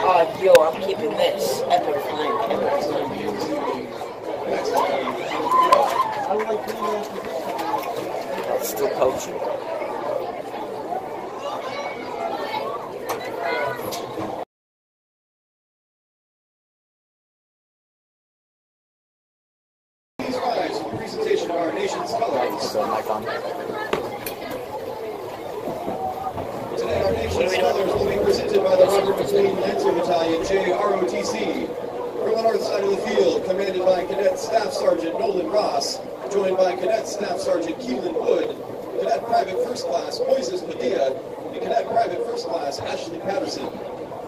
Yo, I'm keeping this. Epic fine, epic fine. Still coaching. Presentation of our nation's colors. Today, our nation's colors will be presented by the Robert McLean Lancer Battalion, JROTC. From the north side of the field, commanded by Cadet Staff Sergeant Nolan Ross, joined by Cadet Staff Sergeant Keelan Wood, Cadet Private First Class Moises Padilla, and Cadet Private First Class Ashley Patterson.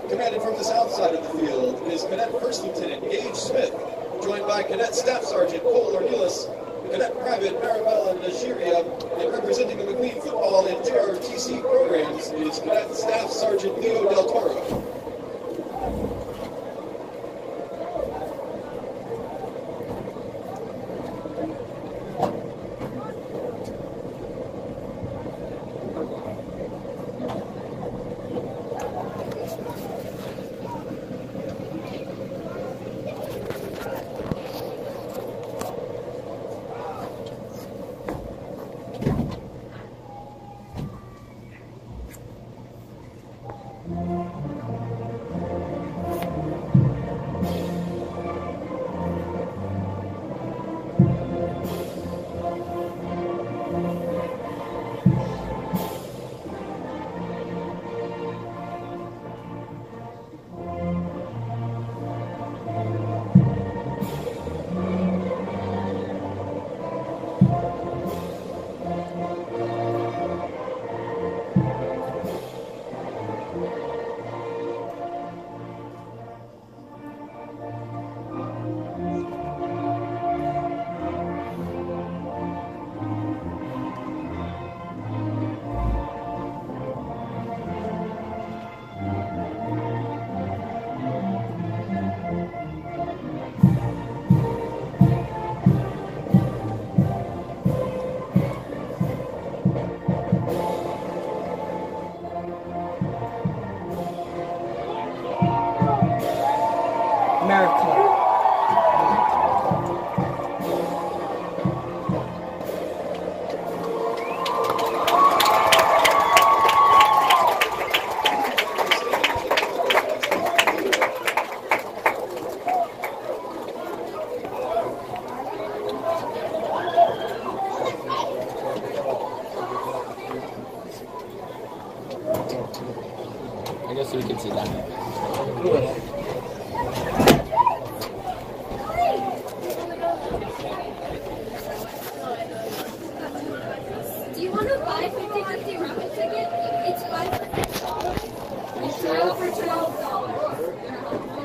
Commanded from the south side of the field is Cadet First Lieutenant Gage Smith, joined by Cadet Staff Sergeant Cole Ornelas, Cadet Private Maribel Nashiria, and representing the McLean football and JRTC programs is Cadet Staff Sergeant Leo Del Toro. America. I guess we can see that. Do you want to buy 50-50 raffle ticket? It's 5 It's 12 for $12.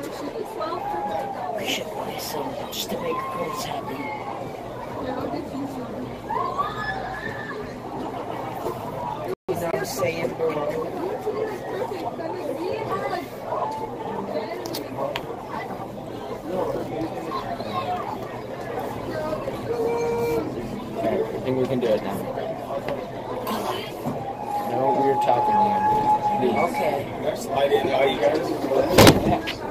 It's 12 for $12. We should buy some just to make girls happy. Yeah, I'll get you some. You know what I'm saying, bro? I think we can do it now. No weird talking here. Please. Okay. I didn't know you guys.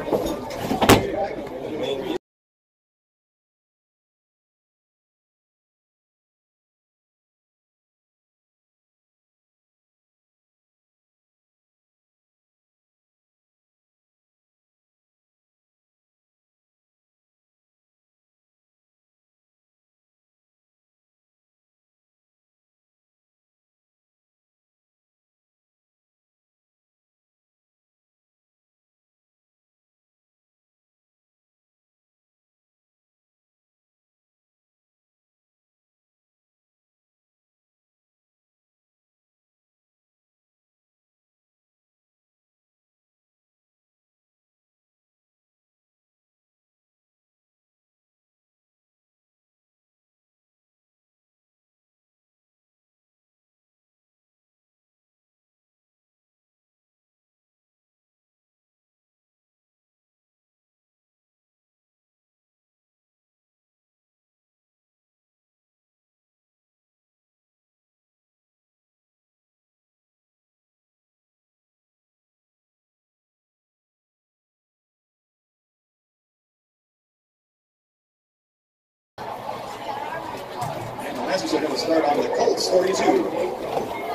Masters are going to start on the Colts 42.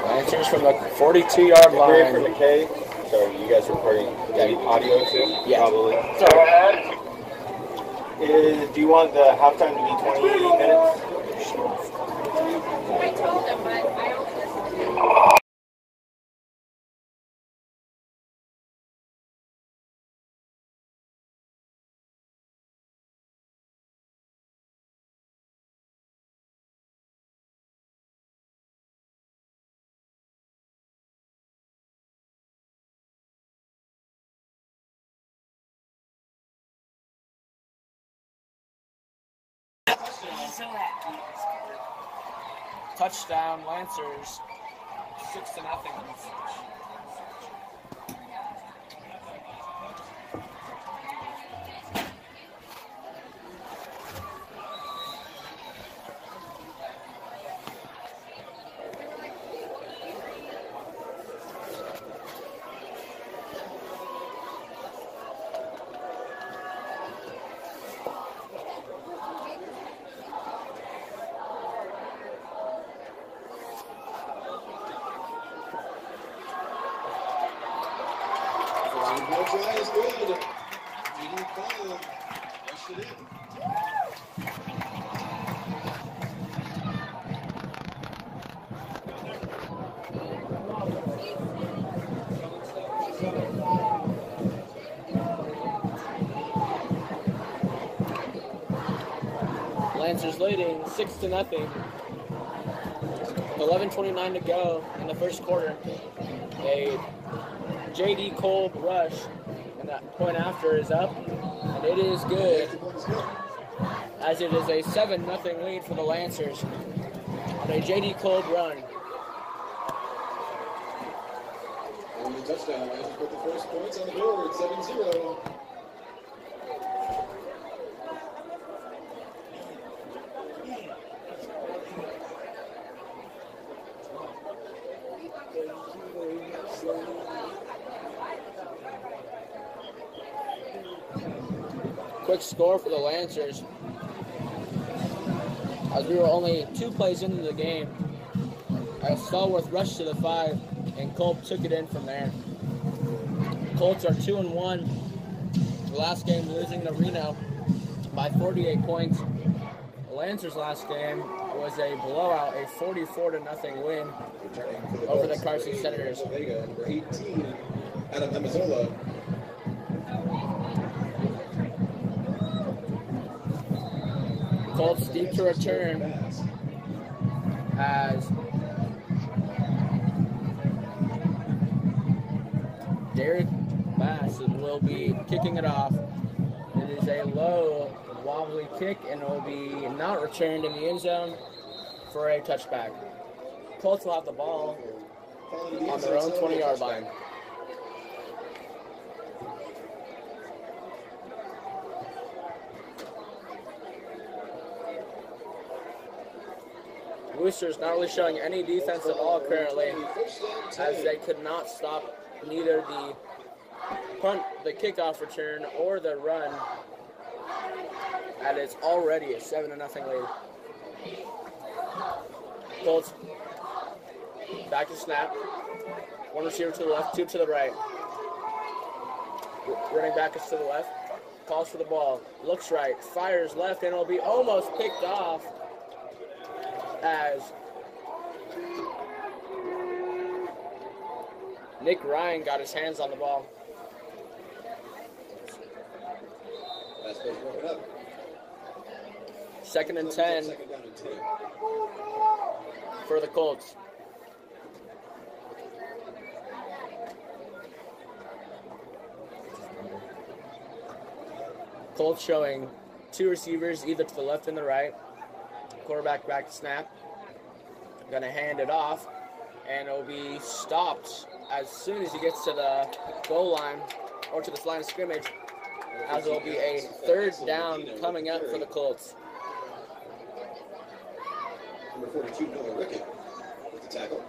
Lancers from the 42-yard Great for line. McKay. So you guys are recording audio too? Yeah. Probably. Do you want the halftime to be 20 minutes? I told them, but I don't listen. Touchdown, Lancers. 6-0. No try is good. Leading ball. Rushed it in. Lancers leading 6-0. 11:29 to go in the first quarter. A J.D. Kolb rush, and that point after is up, and it is good, as it is a 7-0 lead for the Lancers on a J.D. Kolb run. And the touchdown. Lancers put the first points on the board. 7-0. Quick score for the Lancers, as we were only 2 plays into the game. A Stallworth rushed to the 5, and Kolb took it in from there. Colts are 2-1. The last game losing to Reno by 48 points. The Lancers' last game was a blowout, a 44-0 win over the Carson Senators. Vega, number 18, Adam Amazola. Colts deep to return as Derek Bass will be kicking it off. It is a low, wobbly kick, and it will be not returned in the end zone for a touchback. Colts will have the ball on their own 20-yard line. Roosters not really showing any defense at all currently, as they could not stop neither the punt, the kickoff return, or the run, and it's already a 7-0 lead. Colts back to snap. One receiver to the left, 2 to the right. Running back is to the left. Calls for the ball. Looks right. Fires left, and it'll be almost picked off as Nick Ryan got his hands on the ball. That's what's broken up. Second and 10 Second down and 10. for the Colts. Colts showing 2 receivers, either to the left and the right. Quarterback back to snap. Gonna hand it off, and it'll be stopped as soon as he gets to the goal line or to the line of scrimmage, as it'll be a 3rd down coming up for the Colts. Number 42, Noah Rickett with the tackle.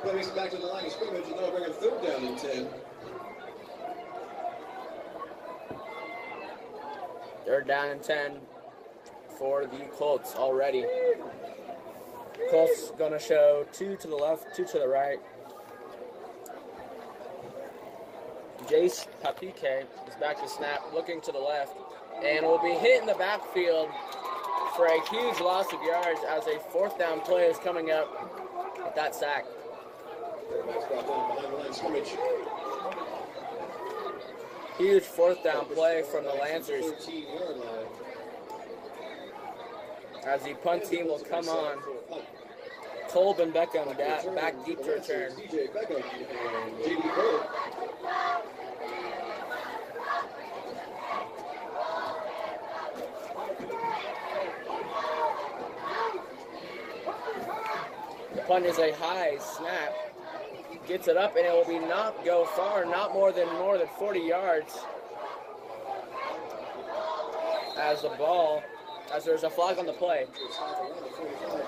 Play makes it back to the line of scrimmage, and they'll bring a 3rd down and 10. 3rd down and 10 for the Colts already. Colts gonna show 2 to the left, 2 to the right. Jace Papike is back to snap, looking to the left, and will be hit in the backfield for a huge loss of yards as a 4th down play is coming up with that sack. Huge 4th down play from the Lancers as the punt team will come on. Colbin Beckham back deep to return. The punt is a high snap. Gets it up and it will be not go far, not more than 40 yards. As there's a flag on the play.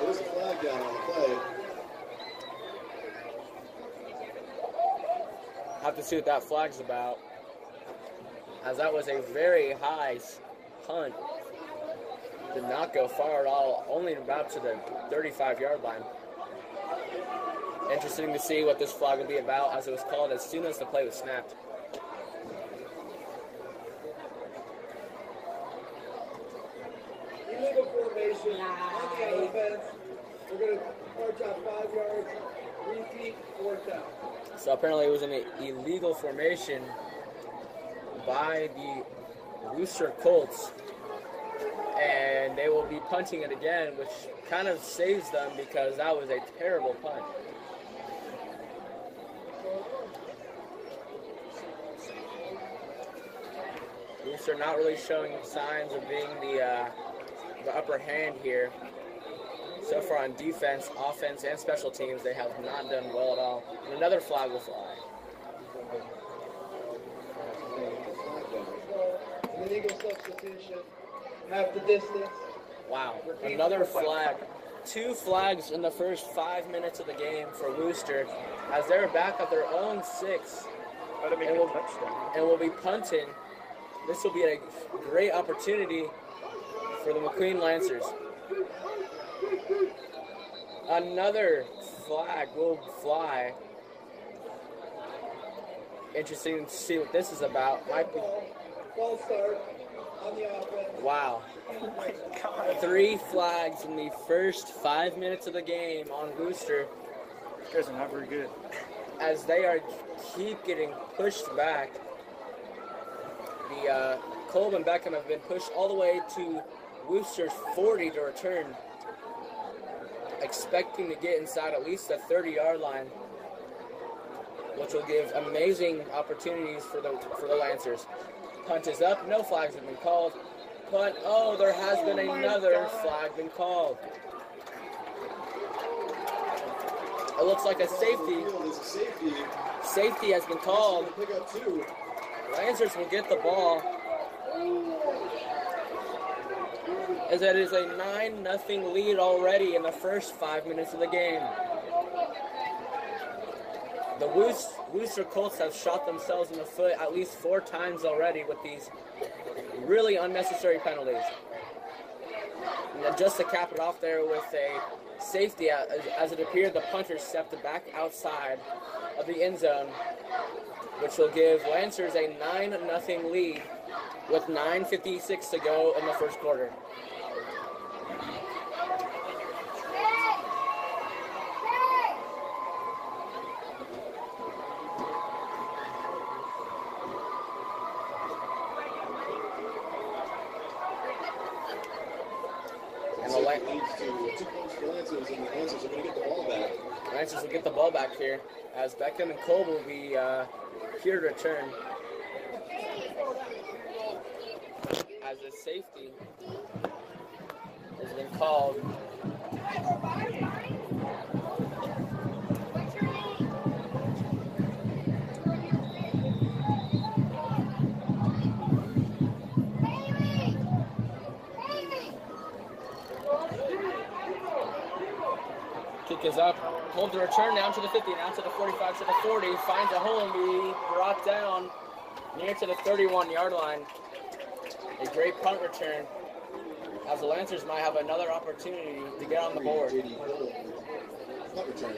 There's a flag down on the play. Have to see what that flag's about. As that was a very high punt. Did not go far at all, only about to the 35-yard line. Interesting to see what this flag will be about, as it was called as soon as the play was snapped. Illegal formation on the offense. We're going to march out 5 yards, repeat, 4th down. So apparently it was an illegal formation by the Worcester Colts, and they will be punting it again, which kind of saves them because that was a terrible punt. Worcester not really showing signs of being the upper hand here. So far on defense, offense, and special teams, they have not done well at all. And another flag will fly. Illegal substitution, half the distance. Wow, another flag. 2 flags in the first 5 minutes of the game for Worcester, as they're back at their own 6. And will be punting. This will be a great opportunity for the McQueen Lancers. Another flag will fly. Interesting to see what this is about. Might be. Ball start on the offense. Wow. 3 flags in the first 5 minutes of the game on Worcester. These guys are not very good. As they keep getting pushed back. The Colb and Beckham have been pushed all the way to Worcester's 40 to return, expecting to get inside at least the 30-yard line, which will give amazing opportunities for the Lancers. Punt is up. No flags have been called. Punt. Oh, there has been another flag been called. It looks like a safety. Safety has been called. Lancers will get the ball. As it is a 9-0 lead already in the first 5 minutes of the game. The Worcester Colts have shot themselves in the foot at least 4 times already with these really unnecessary penalties. And then just to cap it off there with a safety, as it appeared the punter stepped back outside of the end zone, which will give Lancers a 9-0 lead with 9:56 to go in the first quarter. And the Lancers are going to get the ball back. Lancers will get the ball back here, as Beckham and Cole will be here to return. As a safety has been called. Kick is up. Hold the return down to the 50, now to the 45, to the 40. Finds a hole and be brought down near to the 31-yard line. A great punt return as the Lancers might have another opportunity to get on the board. JD Cole, punt return.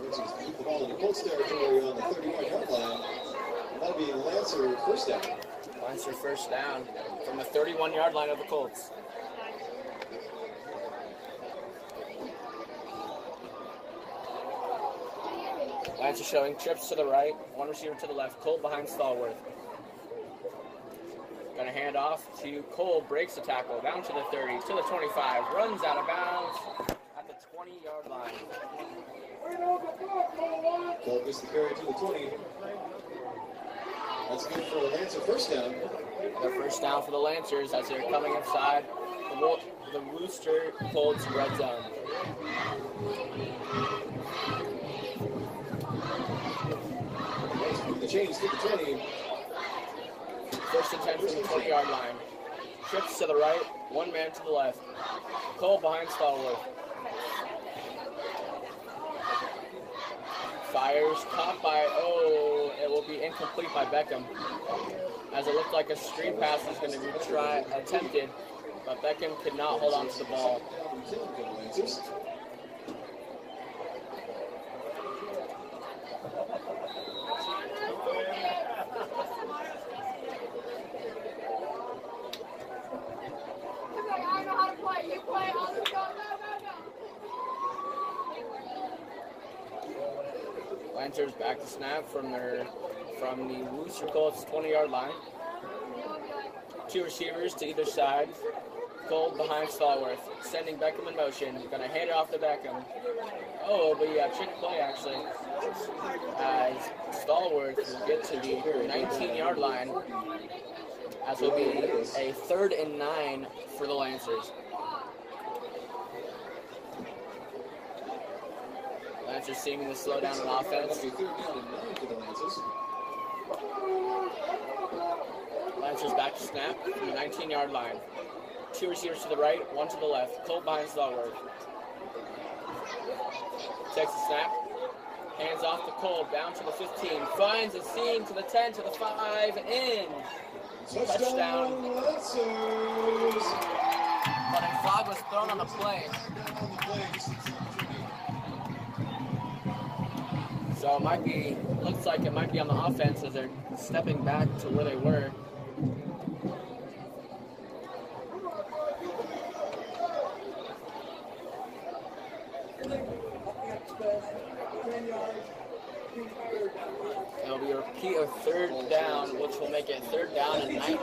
Lancers keep the ball in the Colts territory on the 31-yard line. That'll be Lancer first down. Lancer first down from the 31-yard line of the Colts. Lancer showing trips to the right, one receiver to the left, Cole behind Stallworth. Gonna hand off to Cole, breaks the tackle, down to the 30, to the 25, runs out of bounds at the 20-yard line. Cole gets the carry to the 20. That's good for the Lancer first down. The first down for the Lancers as they're coming inside the Wooster Colts red zone. The change to the 20. First and 10 from the 20-yard line. Trips to the right, one man to the left. Cole behind Stallworth. Fires, caught by, it will be incomplete by Beckham. As it looked like a screen pass was going to be attempted, but Beckham could not hold on to the ball. Lancers back to snap from the Wooster Colts 20-yard line. Two receivers to either side. Cole behind Stallworth, sending Beckham in motion. Gonna hand it off to Beckham. But yeah, trick play actually. As Stallworth will get to the 19-yard line. As will be a 3rd and 9 for the Lancers. Lancers seeming to slow down on offense. Lancers back to snap from the 19-yard line. Two receivers to the right, one to the left. Cole behind Stallworth. Takes the snap. Hands off to Cole, down to the 15. Finds a seam to the 10, to the 5, in. Touchdown. But a flag was thrown on the play. So it might be, looks like it might be on the offense as they're stepping back to where they were. It'll be a repeat of 3rd down, which will make it 3rd down and 19.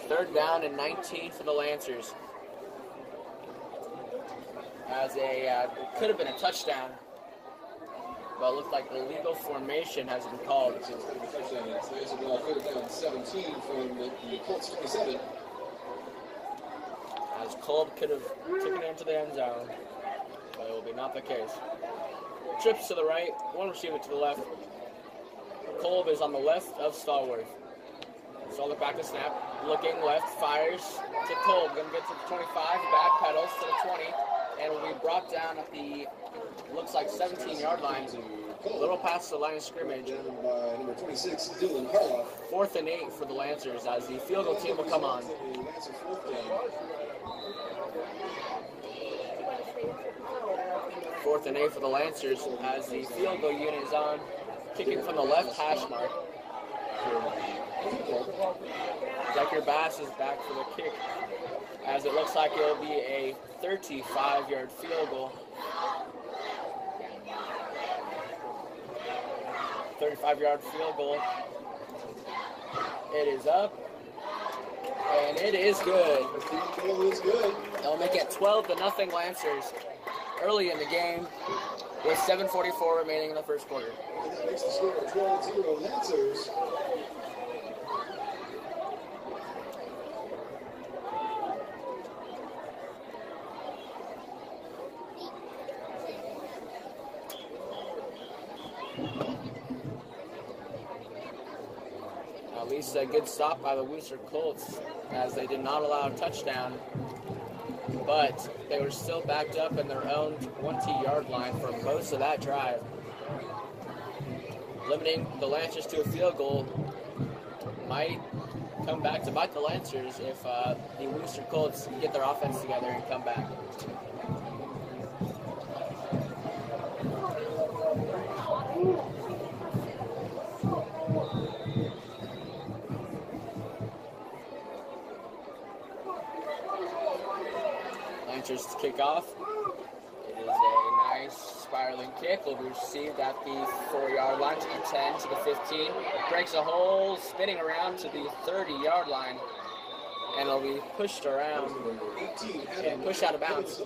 3rd down and 19 for the Lancers. As it could have been a touchdown, but it looked like the legal formation has been called. It's a touchdown. It's 3rd down 17 from the Colts 27. As Kolb could have taken it into the end zone, but it will be not the case. Trips to the right, one receiver to the left. Kolb is on the left of Stallworth. Stallworth back to snap, looking left, fires to Kolb. Going to get to the 25, back pedals to the 20, and will be brought down at the, looks like 17-yard line. A little past the line of scrimmage. By number 26, Dylan Harloff. 4th and 8 for the Lancers as the field goal team will come on. Fourth and 8 for the Lancers as the field goal unit is on, kicking from the left hash mark. Decker Bass is back for the kick, as it looks like it will be a 35-yard field goal. 35-yard field goal. It is up, and it is good. The field goal is good. They'll make it 12-0 Lancers early in the game with 7:44 remaining in the first quarter. And that makes the score 12-0 Lancers. At least a good stop by the Wooster Colts as they did not allow a touchdown, but they were still backed up in their own 20-yard line for most of that drive. limiting the Lancers to a field goal might come back to bite the Lancers if the Worcester Colts get their offense together and come back. Lancers kick off. It is a nice spiraling kick. Will be received at the 4-yard line to the 10 to the 15. Breaks a hole, spinning around to the 30-yard line, and it'll be pushed around and pushed out of bounds.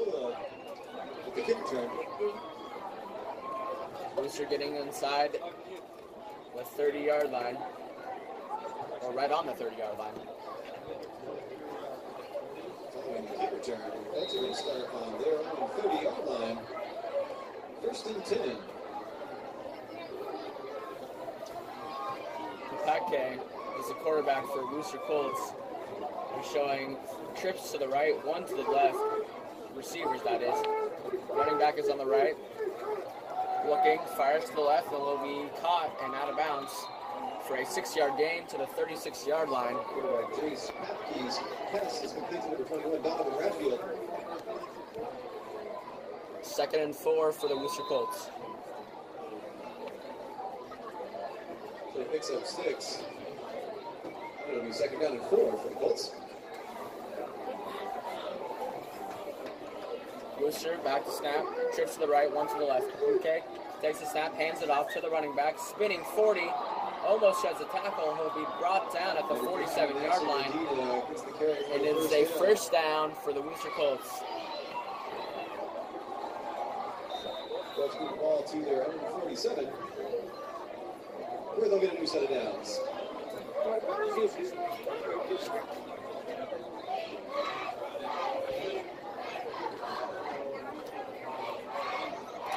Worcester getting inside the 30-yard line, or right on the 30-yard line. Kick return. That's a restart on their own 30-yard line. First and 10. Pake is the quarterback for Worcester Colts. They're showing trips to the right, one to the left. Receivers, that is. Running back is on the right. Looking, fires to the left, and will be caught and out of bounds for a 6-yard gain to the 36-yard line. Quarterback Jace Papke's pass is complete to number 21, Donovan Radfield. 2nd and 4 for the Worcester Colts. So he picks up 6. It'll be 2nd down and 4 for the Colts. Worcester back to snap, trips to the right, one to the left. Okay, takes the snap, hands it off to the running back, spinning 40, almost sheds a tackle. He'll be brought down at the 47-yard line. It is a first down for the Worcester Colts. Let's move the ball to their own 47, where they'll get a new set of downs.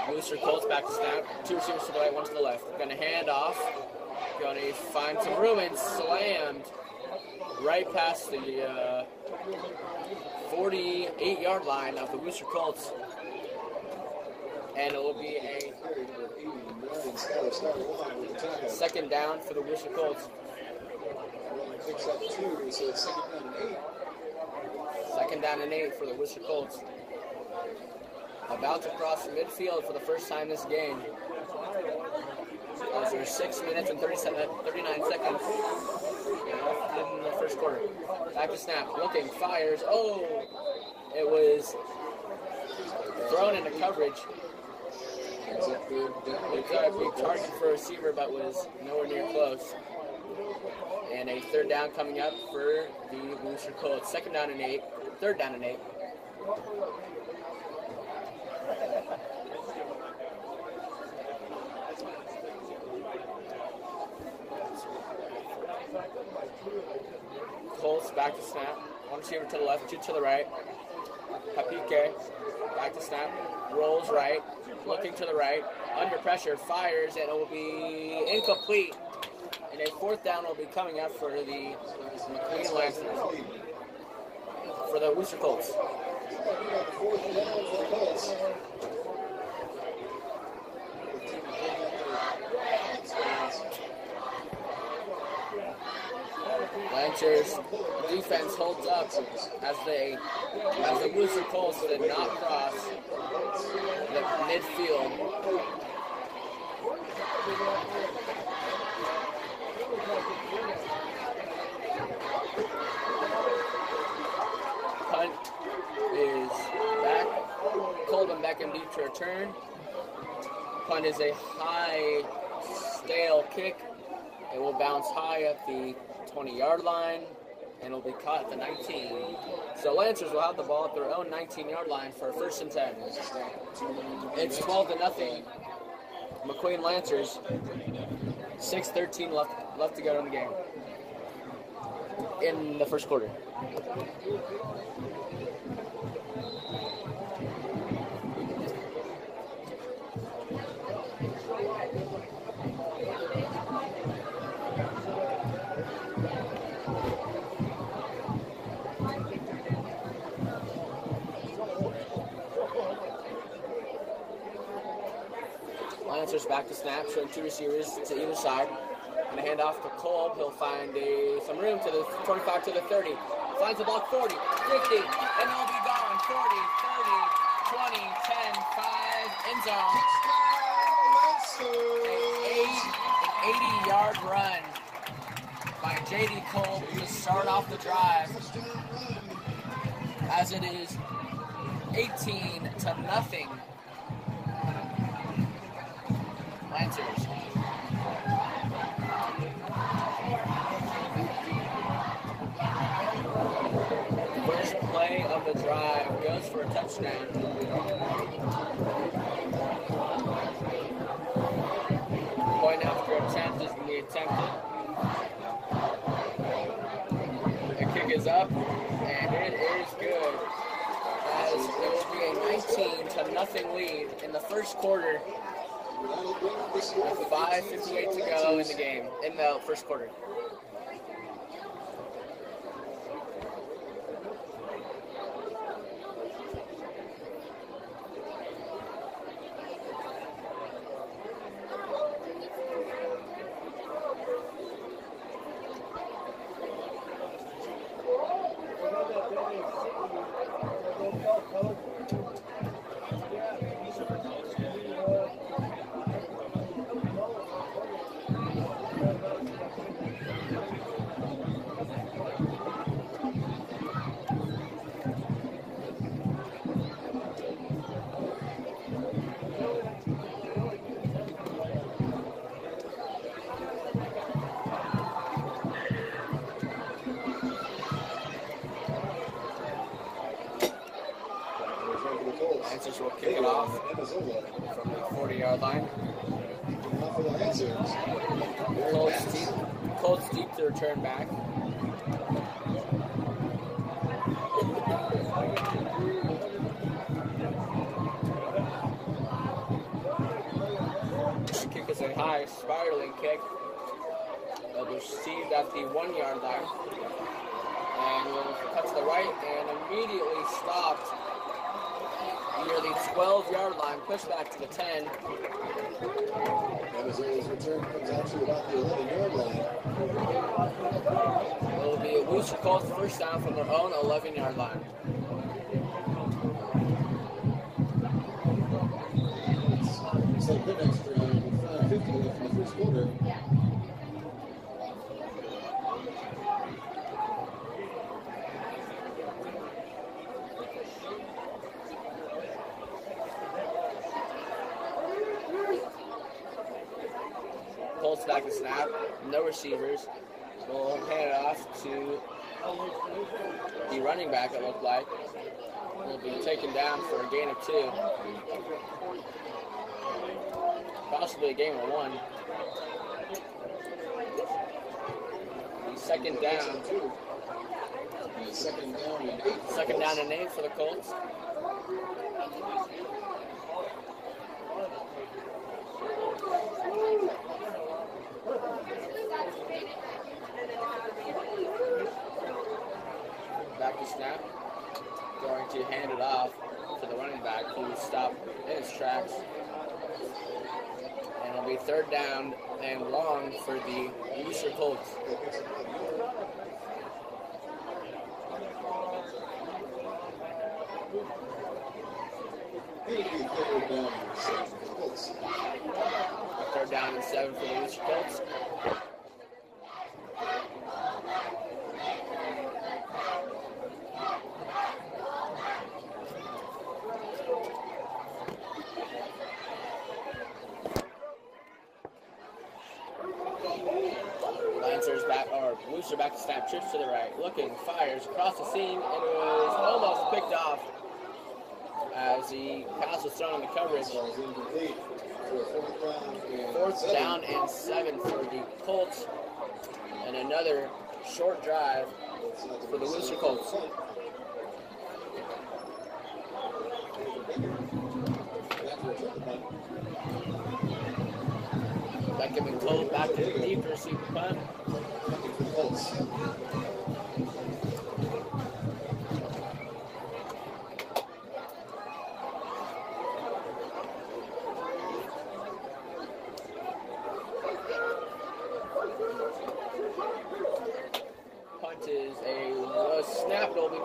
Worcester Colts back to snap. 2 receivers to the right, 1 to the left. Gonna hand off. Gonna find some room and slammed right past the 48-yard line of the Worcester Colts. And it will be a 2nd down for the Worcester Colts. Picks up 2, so it's 2nd down and 8. 2nd down and 8 for the Worcester Colts. About to cross midfield for the first time this game. As there's 6 minutes and 39 seconds in the first quarter. Back to snap, looking, fires. Oh, it was thrown into coverage. It got a big target for a receiver, but was nowhere near close. And a 3rd down coming up for the Worcester Colts. 2nd down and 8. 3rd down and 8. Colts back to snap. 1 receiver to the left, 2 to the right. Papike back to snap. Rolls right. Looking to the right. Under pressure. Fires, and it will be incomplete. And a 4th down will be coming up for the McLean Lancers. For the Worcester Colts. 4th down for the Colts. Lancers defense holds up as the Worcester Colts did not cross the midfield. Punt is back. Colvin Beckham deep to return. Punt is a high, stale kick. It will bounce high at the 20-yard line, and will be caught at the 19. So Lancers will have the ball at their own 19-yard line for a 1st and 10. It's 12-0. McQueen Lancers. 6:13 left to go in the game. In the first quarter. Lancers back to snap, showing two receivers to either side. And a handoff to Kolb. He'll find some room to the 25 to the 30. Finds the block 40, 50, and he'll be gone. 40, 30, 20, 10, 5, end zone. An 80-yard run by J.D. Kolb to start off the drive, as it is 18-0. Lancers. First play of the drive goes for a touchdown. Point after attempt is going to be attempted. The kick is up, and it is good, as it will be a 19-0 lead in the first quarter. 5:58 to go in the game, in the first quarter. Lancers will kick it off from the 40-yard line. Colts deep to return back. The kick is a high spiraling kick. It'll be received at the 1-yard line. And will cut to the right and immediately stopped near the 12-yard line, push back to the 10. Arizona's return comes out to about the 11-yard line. It will be a Wooster Colts first down from their own 11-yard line. It's a good extra 5:50 left in the first quarter. Colts back to snap, no receivers. We'll hand it off to the running back, it looked like. Will be taken down for a gain of 2. Possibly a gain of 1. Second down. Second down and 8 for the Colts. Back to snap. Going to hand it off to the running back, who will stop in his tracks. And it'll be third down and long for the Wooster Colts. Third down and 7 for the Wooster Colts. Lancers back, or Wooster back to snap, trips to the right, looking, fires across the seam, and it was almost picked off as the pass was thrown in the coverage. Fourth down and 7 for the Colts, and another short drive for the Wooster Colts. Beckham and Cole back to the deep to receive the punt.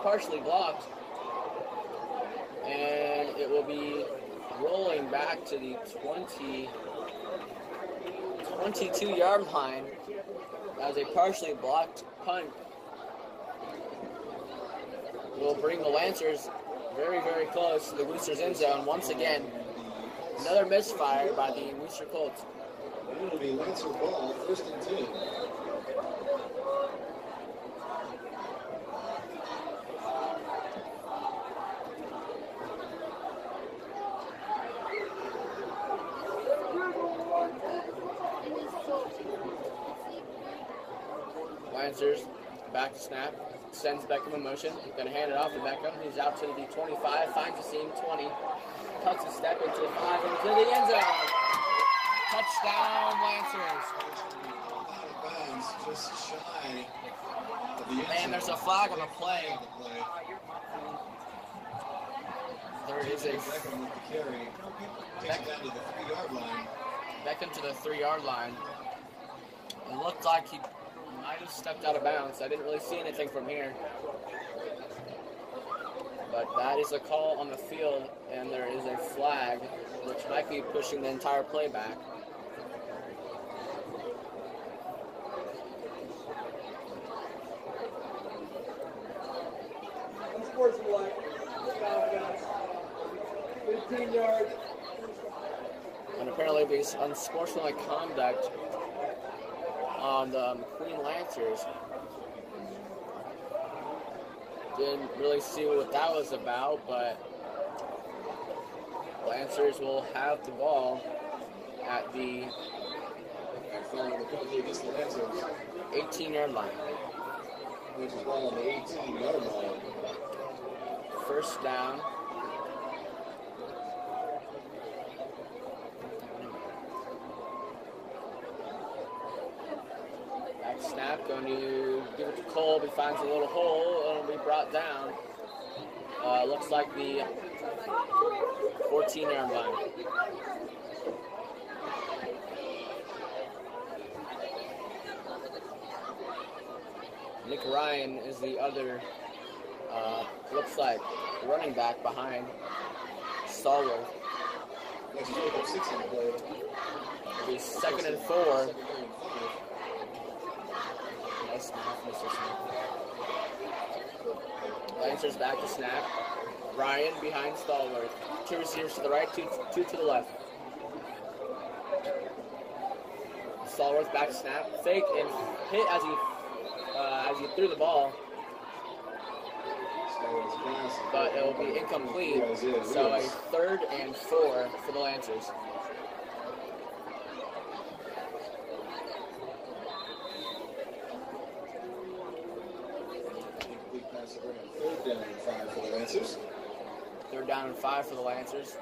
partially blocked. And it will be rolling back to the 22-yard line as a partially blocked punt will bring the Lancers very, very close to the Woosters end zone once again. Another misfire by the Wooster Colts. It will be Lancer ball, 1st and 10. Lancers back to snap, sends Beckham in motion, gonna hand it off to Beckham. He's out to the 25, finds the seam, 20, cuts a step into the 5, into the end zone. Touchdown, Lancers. Out of bounds, just shy of the end Man, zone. there's a flag on the play. There is a Beckham with the carry. Takes it down to the 3-yard line. Beckham to the 3-yard line. It looked like he might have stepped out of bounds. I didn't really see anything from here. But that is a call on the field, and there is a flag, which might be pushing the entire play back. Unsportsmanlike. 15 yards. And apparently there's unsportsmanlike conduct on the McQueen Lancers. Didn't really see what that was about, but Lancers will have the ball at the 18-yard line. Which is ball on the 18-yard line. 1st down. Back snap, going to give it to Kolb. He finds a little hole and will be brought down. Looks like the 14-yard line. Nick Ryan is the other, looks like, running back behind Stallworth. Let's take up 6 on the play. It'll be 2nd and 4. Nice snap, Mr. Smith. Lancers back to snap. Ryan behind Stallworth. 2 receivers to the right, two to the left. Stallworth back to snap. Fake and hit as he threw the ball. But it will be incomplete. So a 3rd and 4 for the Lancers. Third down and 5 for the Lancers. 3rd down and 5 for the Lancers.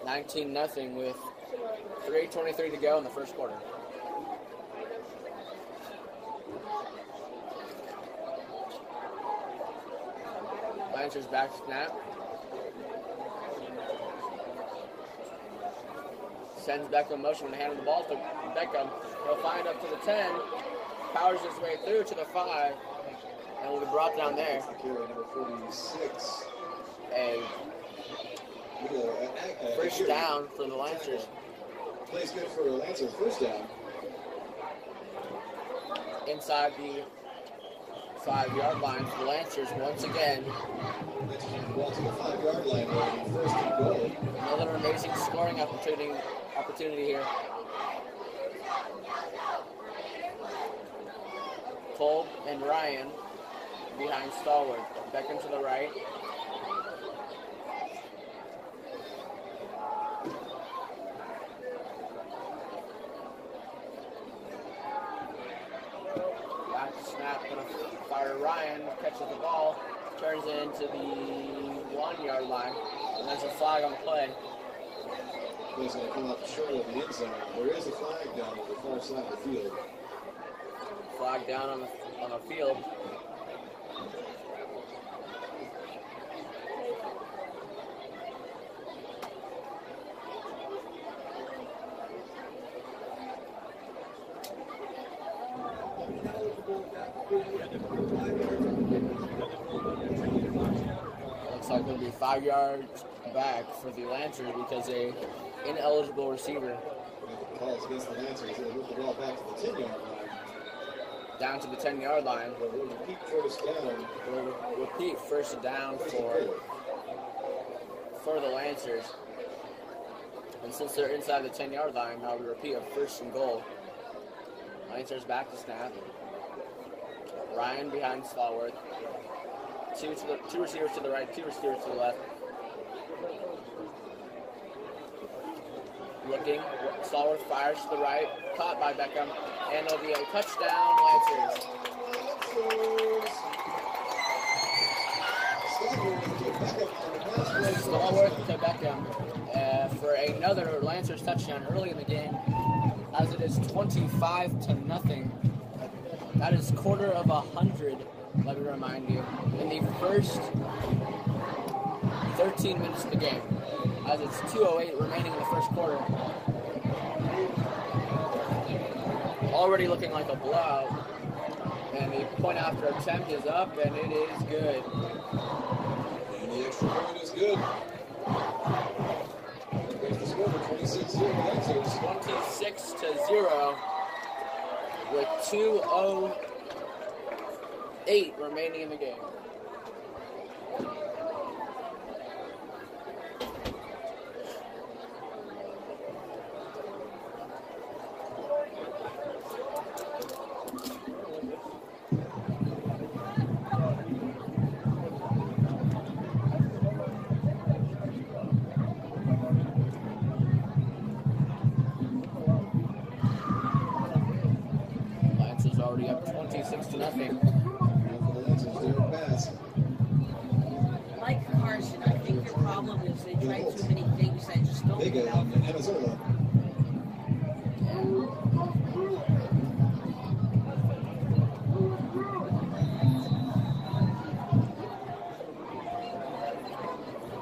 19-0 with 3:23 to go in the 1st quarter. Lancers back snap. Sends Beckham motion to hand the ball to Beckham. He'll find up to the 10. Powers his way through to the 5. And will be brought down there. Carry number 46. A 1st down for the Lancers. Plays good for the Lancers. 1st down. Inside the 5-yard line for the Lancers once again. Ball to the 5-yard line. 1st and goal. Another amazing scoring opportunity here. Kolb and Ryan behind Stallworth. Beckham to the right. Back snap, gonna fire Ryan, catches the ball, turns it into the 1-yard line, and there's a flag on the play. He's going to come up short of the end zone. There is a flag down on the far side of the field. Flag down on the field. like it'll be 5 yards back for the Lancers because a ineligible receiver. The calls against the Lancers. They move the ball back to the 10-yard line. Down to the 10-yard line. We'll repeat first down. We'll repeat first down for the Lancers. And since they're inside the 10-yard line, now we repeat a first and goal. Lancers back to snap. Ryan behind Stallworth. Two receivers to the right, 2 receivers to the left. Looking, Stallworth fires to the right, caught by Beckham, and it'll be a touchdown, Lancers. Stallworth to Beckham for another Lancers touchdown early in the game, as it is 25-0. That is quarter of 100, let me remind you, in the first 13 minutes of the game, as it's 2:08 remaining in the first quarter. Already looking like a blowout, and the point after attempt is up, and it is good. And the extra point is good. There's the score, 26-0 Lancers. 26-0 with 2:08 remaining in the game. Already up 26-0. Like Carson, I think your problem is they try too many things that just don't Big develop. in Arizona.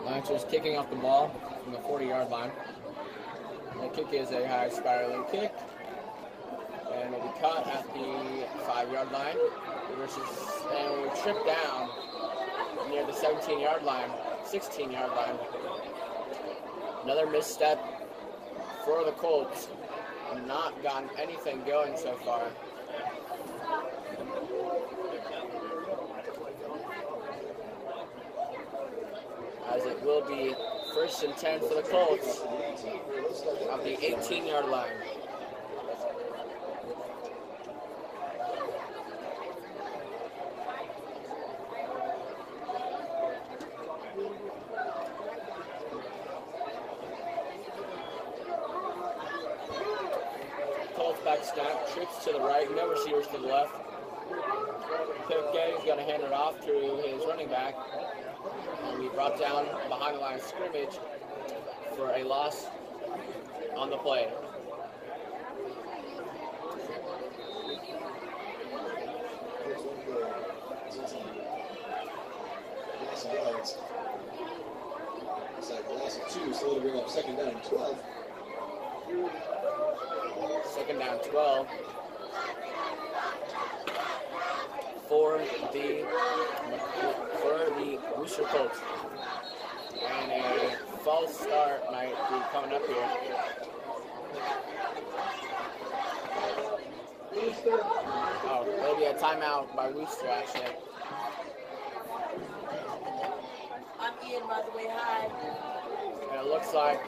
Lancers kicking off the ball from the 40-yard line. The kick is a high spiraling kick. And it'll be caught at the 5-yard line and will trip down near the 17-yard line, 16-yard line. Another misstep for the Colts. Not gotten anything going so far. As it will be first and 10 for the Colts at the 18-yard line. Back snap, trips to the right, no receivers to the left. He's going to hand it off to his running back. And we brought down behind the line of scrimmage for a loss on the play. Loss of yards. It's like a loss of 2, so it'll bring up second down and 12. Second down 12 for the Booster Colts. And a false start might be coming up here. Oh, it'll be a timeout by Worcester actually. I'm Ian, by the way, hi. And it looks like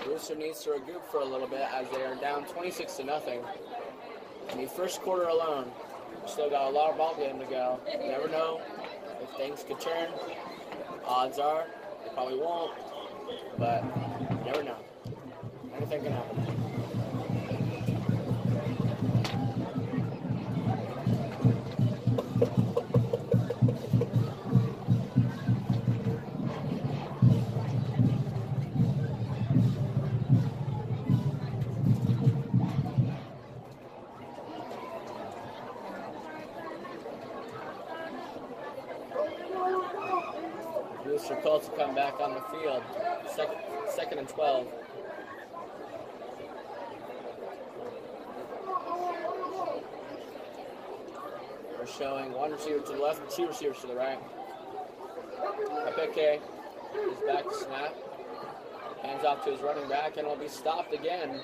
Worcester needs to regroup for a little bit as they are down 26-0. In the first quarter alone, we still got a lot of ball game to go. You never know if things could turn. Odds are they probably won't, but you never know. Anything can happen. Booster Colts come back on the field. Second and 12. showing one receiver to the left and two receivers to the right. Apeke is back to snap. Hands off to his running back and will be stopped again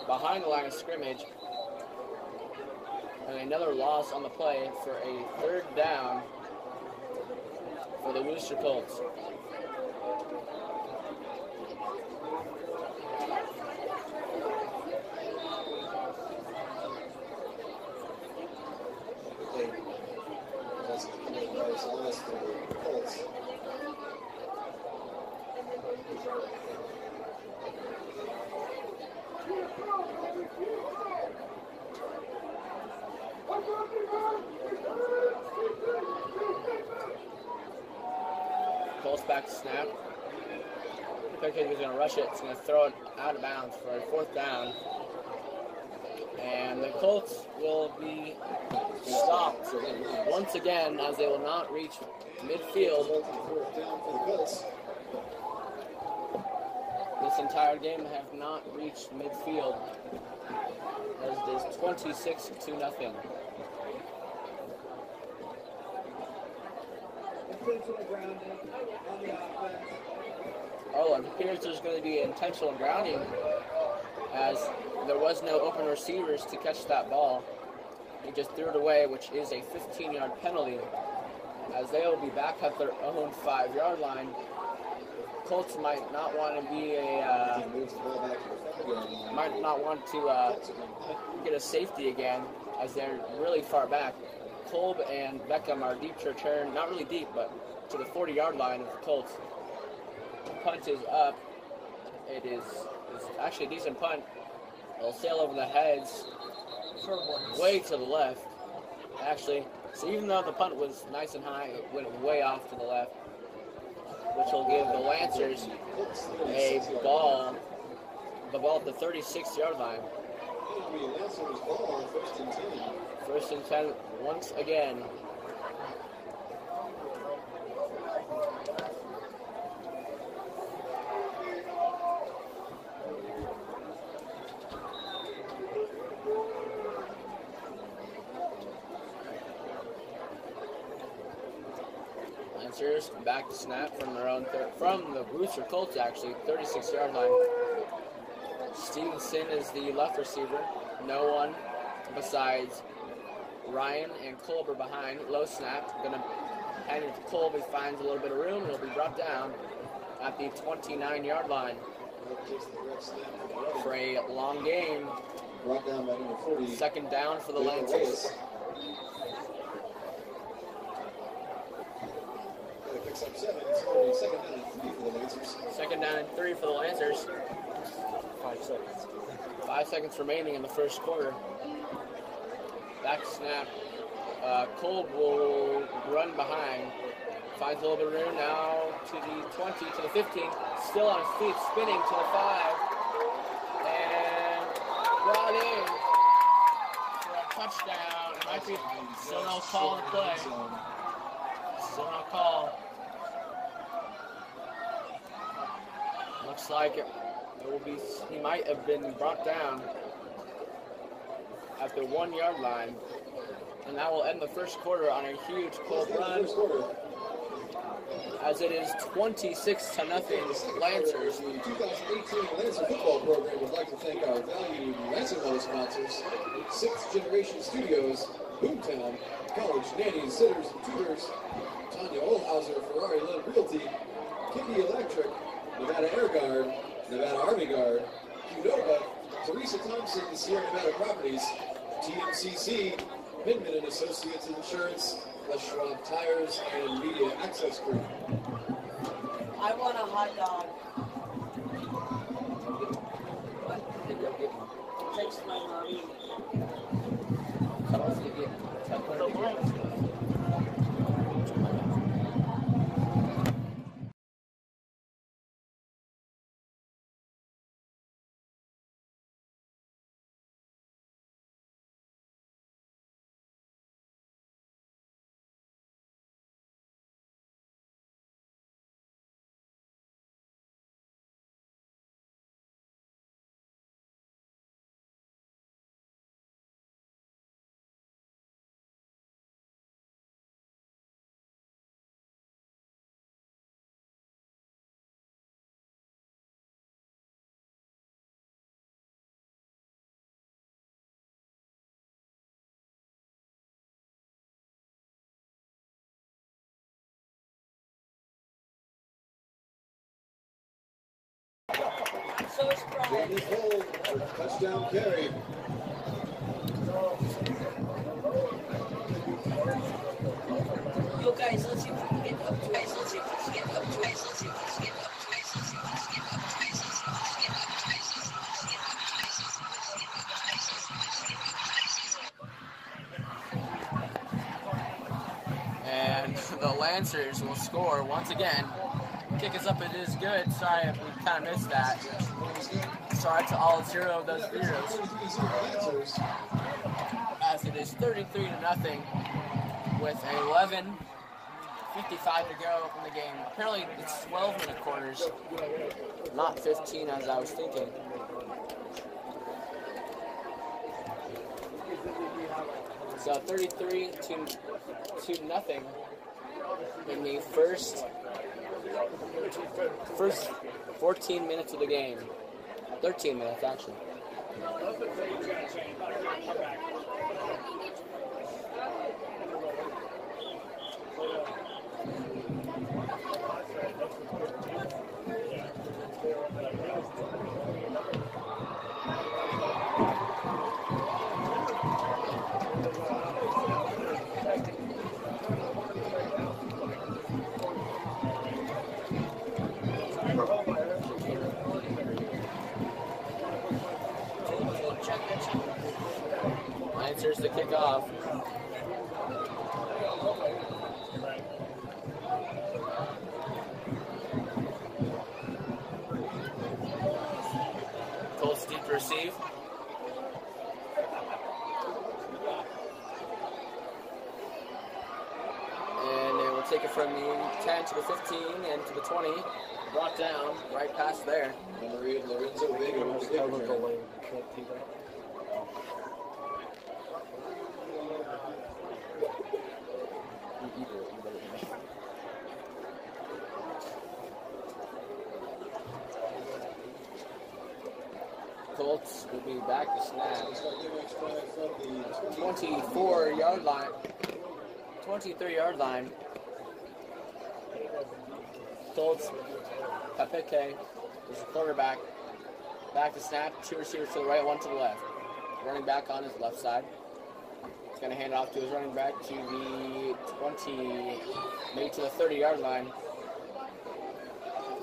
behind the line of scrimmage. And another loss on the play for a third down for the Wooster Colts. Colts back to snap. Pickett is going to rush it. It's going to throw it out of bounds for a fourth down. And the Colts will be stopped once again as they will not reach midfield. This entire game have not reached midfield as it is 26-0. Oh, it appears there's going to be intentional grounding as there was no open receivers to catch that ball. He just threw it away, which is a 15-yard penalty, as they will be back at their own 5-yard line. Colts might not want to be might not want to get a safety again, as they're really far back. Kolb and Beckham are deep to return, not really deep, but to the 40-yard line of the Colts. Punt is up. It is actually a decent punt. It'll sail over the heads way to the left. Actually, so even though the punt was nice and high, it went way off to the left, which will give the Lancers the ball at the 36-yard line. First and 10 once again. Lancers back to snap from their own from the Wooster Colts, actually 36-yard line. Stevenson is the left receiver. No one besides Ryan and Kolb are behind. Low snap. Gonna hand it to Kolb. He finds a little bit of room and will be brought down at the 29-yard line for a long game. Brought down by number 40. Second down for the Lancers. Picks up 7. It's only second down and 3 for the Lancers. Second down and 3 for the Lancers. 5 seconds. 5 seconds remaining in the first quarter. Back snap. Kolb will run behind. Finds a little bit of room now to the 20, to the 15. Still on his feet, spinning to the 5. And brought in for a touchdown. It might be still no call in play. Still no call. Looks like it will be. He might have been brought down at the 1-yard line, and that will end the first quarter on a huge Kolb run, as it is 26-0 Lancers. The 2018 Lancer football program would like to thank our valued Lancing sponsors: 6th Generation Studios, Boomtown, College Nannies, Sitters, and Tutors, Tanya Olhauser, Ferrari Lynn Realty, Kidney Electric, Nevada Air Guard, Nevada Army Guard, Qdoba, Teresa Thompson, Sierra Nevada Properties, TMCC, Midman and Associates Insurance, Les Schwab Tires, and Media Access Group. I want a hot dog. Thanks, my mommy. Jamie Cole for touchdown carry. Yo, guys, let's see if we can get up to it. Let's see if we can get up to it. Let's see if we can get up to it. Let's see if we can get up to it. Let's see if we can get up to it. And the Lancers will score once again. Kick is up, it is good. Sorry if we kind of missed that. Sorry to all 0 of those viewers. As it is 33-0 with 11:55 to go in the game. Apparently it's 12-minute quarters, not 15 as I was thinking. So 33-0 in the first 14 minutes of the game. 13 minutes actually. Lancers to kick off. Colts deep to receive. And they will take it from the 10 to the 15 and to the 20. Brought down right past there. Lorenzo Vega was Colts will be back to snap. 24-yard line. 23-yard line. Colts, Papeke is the quarterback. Back to snap. 2 receivers to the right, 1 to the left. Running back on his left side. He's going to hand it off to his running back to the 20, maybe to the 30-yard line.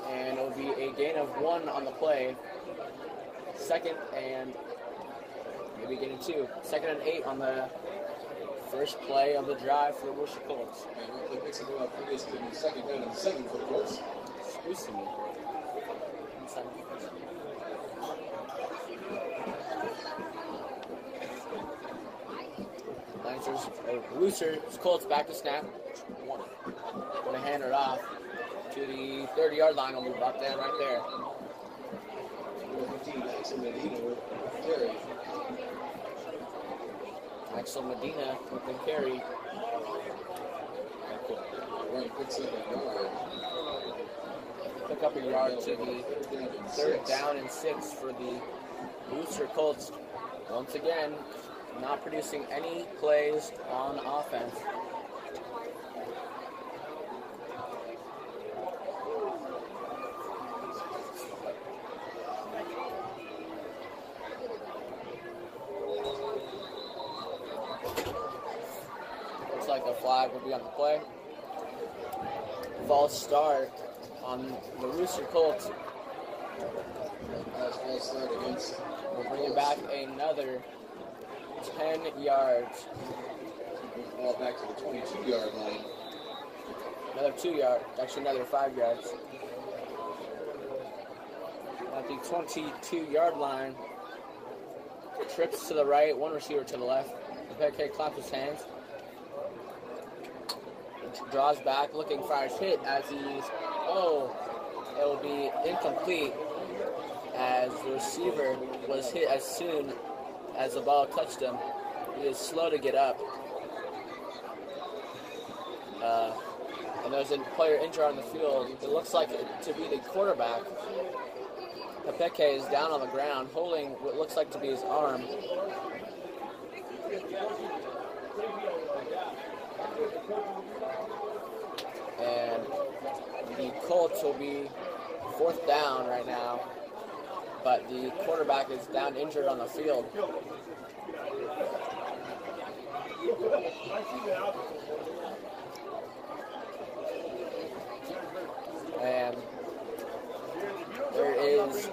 And it'll be a gain of 1 on the play. Second and maybe getting 2. Second and 8 on the first play of the drive for the Worcester Colts. It makes it go up previous to the second down and 7 for the Colts. Excuse me. Lancers, Looser, Colts back to snap. Going to hand it off to the 30-yard line. Will be brought down right there. 15, Axel Medina with carry. Axel Medina with the carry. Right, picks up a yard. Pick up a yard to the third down and 6 for the Worcester Colts. Once again, not producing any plays on offense. Looks like the flag will be on the play. False start on the Worcester Colts. False start against. We're bringing back another 10 yards. Ball back to the 22-yard line. Another 2 yards, actually another 5 yards. At the 22-yard line, trips to the right, 1 receiver to the left. Peke claps his hands. Draws back, looking for his hit as he's, it will be incomplete as the receiver was hit as soon as the ball touched him. He is slow to get up. And there's a player injured on the field. It looks like it to be the quarterback. Papeke is down on the ground holding what looks like to be his arm. And the Colts will be 4th down right now. but the quarterback is down injured on the field. And there is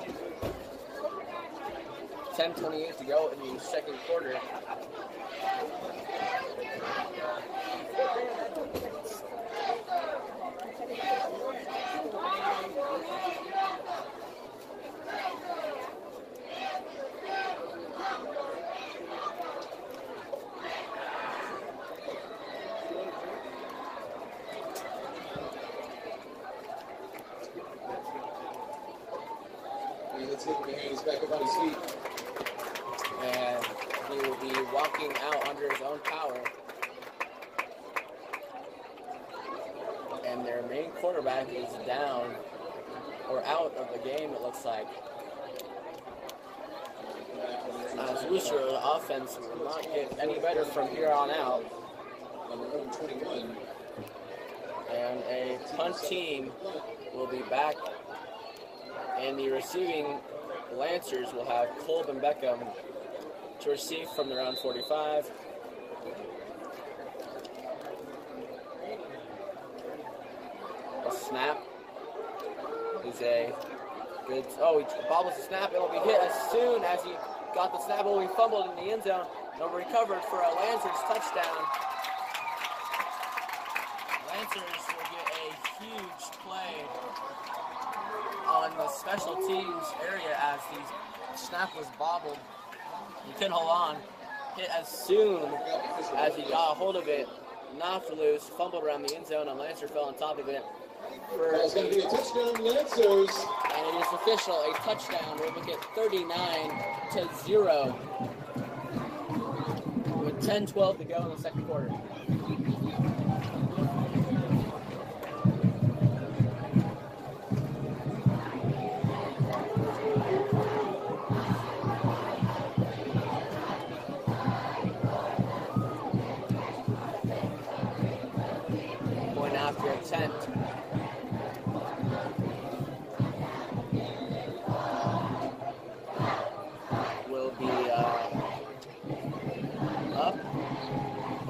10:28 to go in the second quarter. Let's get him hands back up on his feet. And he will be walking out under his own power. And their main quarterback is down or out of the game, it looks like. As Rooster, the offense will not get any better from here on out. Number 21. And a punt team will be back. And the receiving Lancers will have Kolb and Beckham to receive from their own 45. A snap is a good. Oh, he bobbles the snap. It'll be hit as soon as he got the snap. It will be fumbled in the end zone. It'll be recovered for a Lancers touchdown. Lancers will get a huge play on the special teams area as the snap was bobbled. He couldn't hold on. Hit as soon as he got a hold of it, knocked loose, fumbled around the end zone, and Lancer fell on top of it. That's going to be a touchdown, Lancers. And it is official, a touchdown. We'll make it 39-0 with 10-12 to go in the second quarter. After attempt. Will be up,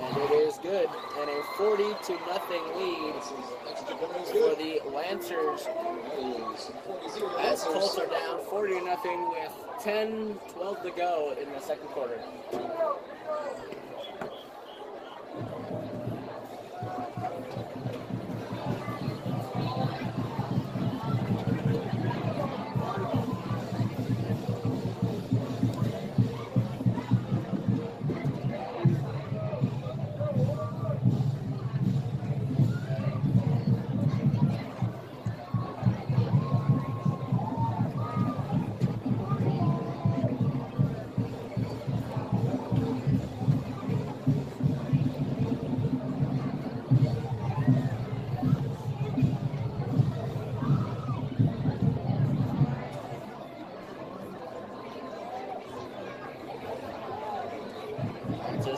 and it is good, and a 40-0 lead for the Lancers as Colts are down 40-0 with 10-12 to go in the second quarter.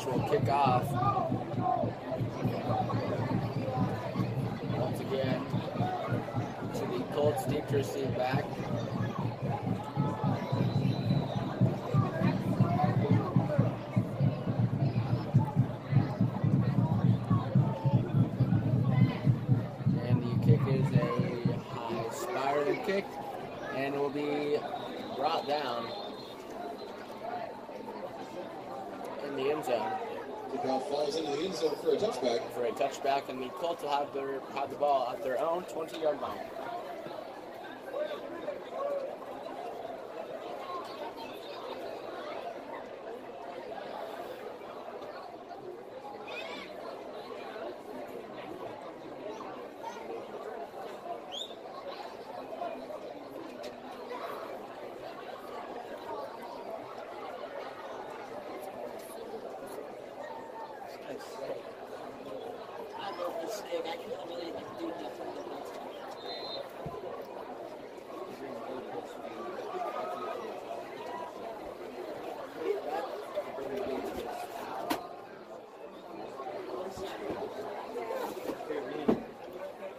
Will kick off once again to the Colts deep to receive back. And the kick is a high spiraling kick, and it will be brought down in the end zone. The ball falls into the end zone for a touchback. And the Colts will have the ball at their own 20-yard line.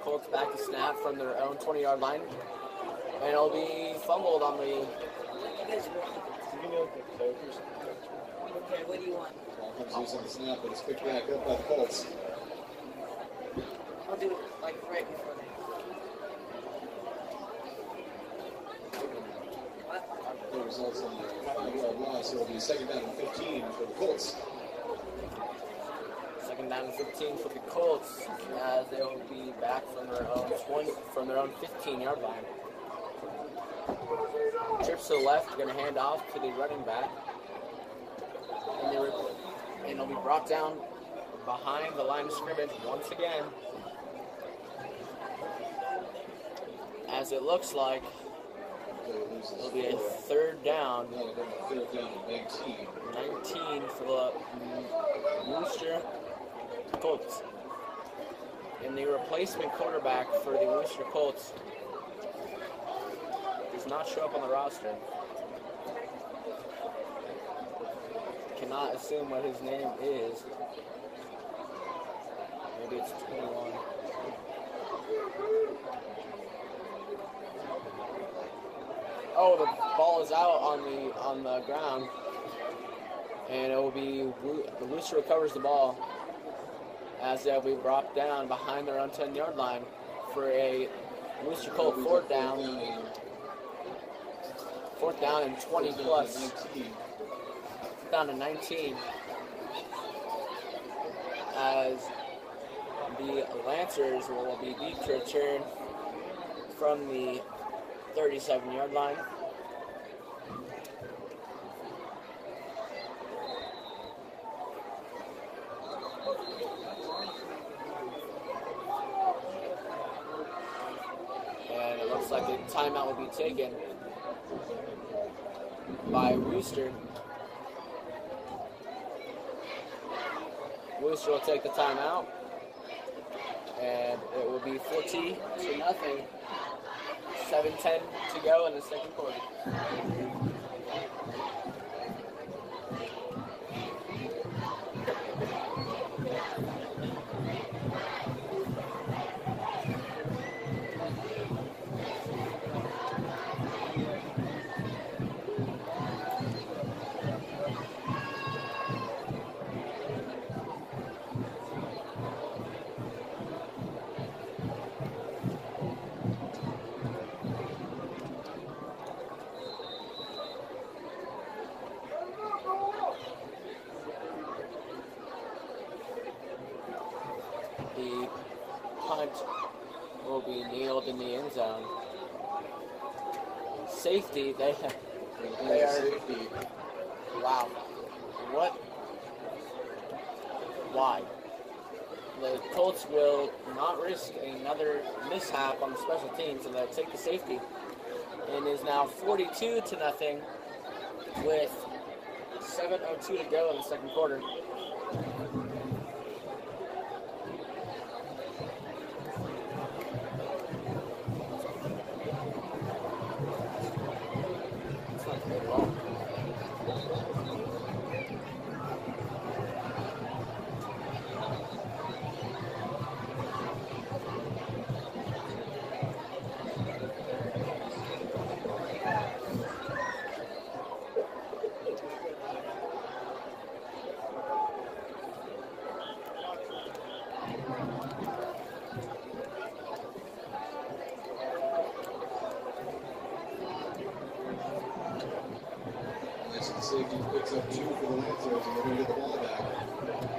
Colts back to snap from their own 20-yard line, and it'll be fumbled on the guys want? Okay, what do you want? Ball comes loose on the snap, but it's picked back up by the Colts. I'll do it like right before that. What? The results on the 5-yard loss, so it'll be second down and 15 for the Colts. Second down and 15 for the Colts, as they will be back from their own 15-yard line. Trips to the left, going to hand off to the running back, and they'll be brought down behind the line of scrimmage once again, as it looks like it'll be a third down. Third down and 19. 19 for the Worcester Colts. And the replacement quarterback for the Worcester Colts does not show up on the roster. Cannot assume what his name is. Maybe it's 21. Oh, the ball is out on the ground, and it will be the Worcester recovers the ball as they'll be brought down behind their own 10-yard line for a Worcester Colt fourth down and 20 plus. Down to 19 as the Lancers will be deep to return from the 37-yard line. And it looks like the timeout will be taken by Worcester. Worcester will take the timeout, and it will be 14-0. 7:10 to go in the second quarter. The punt will be nailed in the end zone. Safety, they are, wow, what, why? The Colts will not risk another mishap on the special teams, and they'll take the safety. And is now 42-0 with 7:02 to go in the second quarter. Safety picks up 2 for the Lancers, and they're going to get the ball back.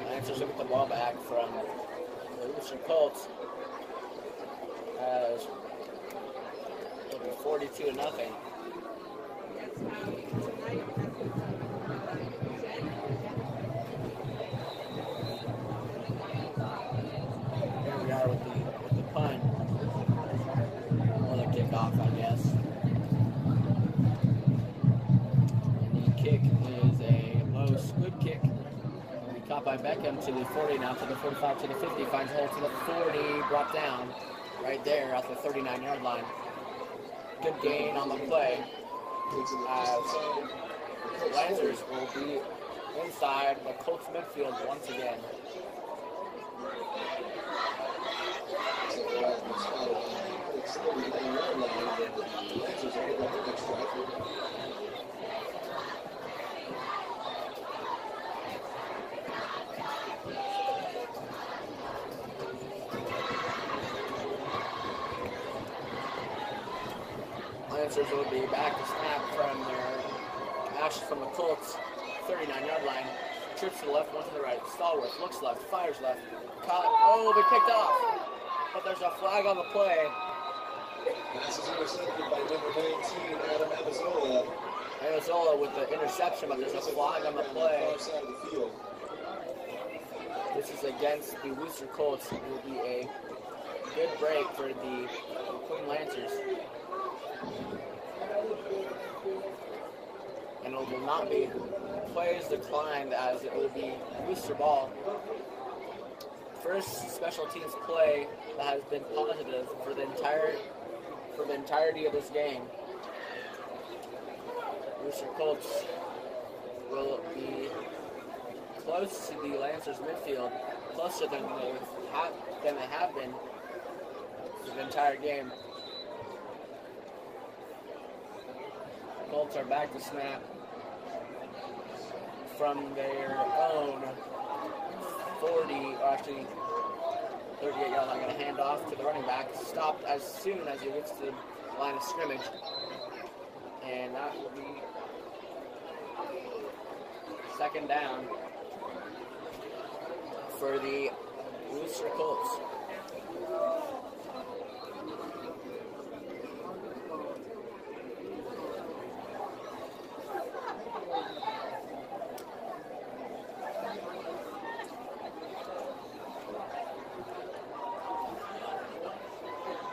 Lancers will get the ball back from the Worcester Colts as it'll be 42-0. Here we are with the punt, or the kickoff, I guess. Kick is a low squib kick. Will be caught by Beckham to the 40, now to the 45, to the 50, finds hole to the 40, brought down right there at the 39-yard line. Good gain on the play as Lancers will be inside the Colts midfield once again. Lancers will be back to snap from from the Colts 39-yard line. Trips to the left, one to the right. Stallworth looks left, fires left. Caught. Oh, be picked off. But there's a flag on the play. Pass is intercepted by number 19, Adam Abizola. Arizona with the interception, but there's a flag on the play. Far side of the field. This is against the Worcester Colts. It will be a good break for the Queen Lancers. And it will not be players declined, as it will be Worcester ball. First special teams play that has been positive for the entirety of this game. Worcester Colts will be close to the Lancers midfield, closer than they have been for the entire game. Colts are back to snap from their own 40, or actually 38-yard line. Going to hand off to the running back. Stopped as soon as he gets to the line of scrimmage. And that will be second down for the Worcester Colts.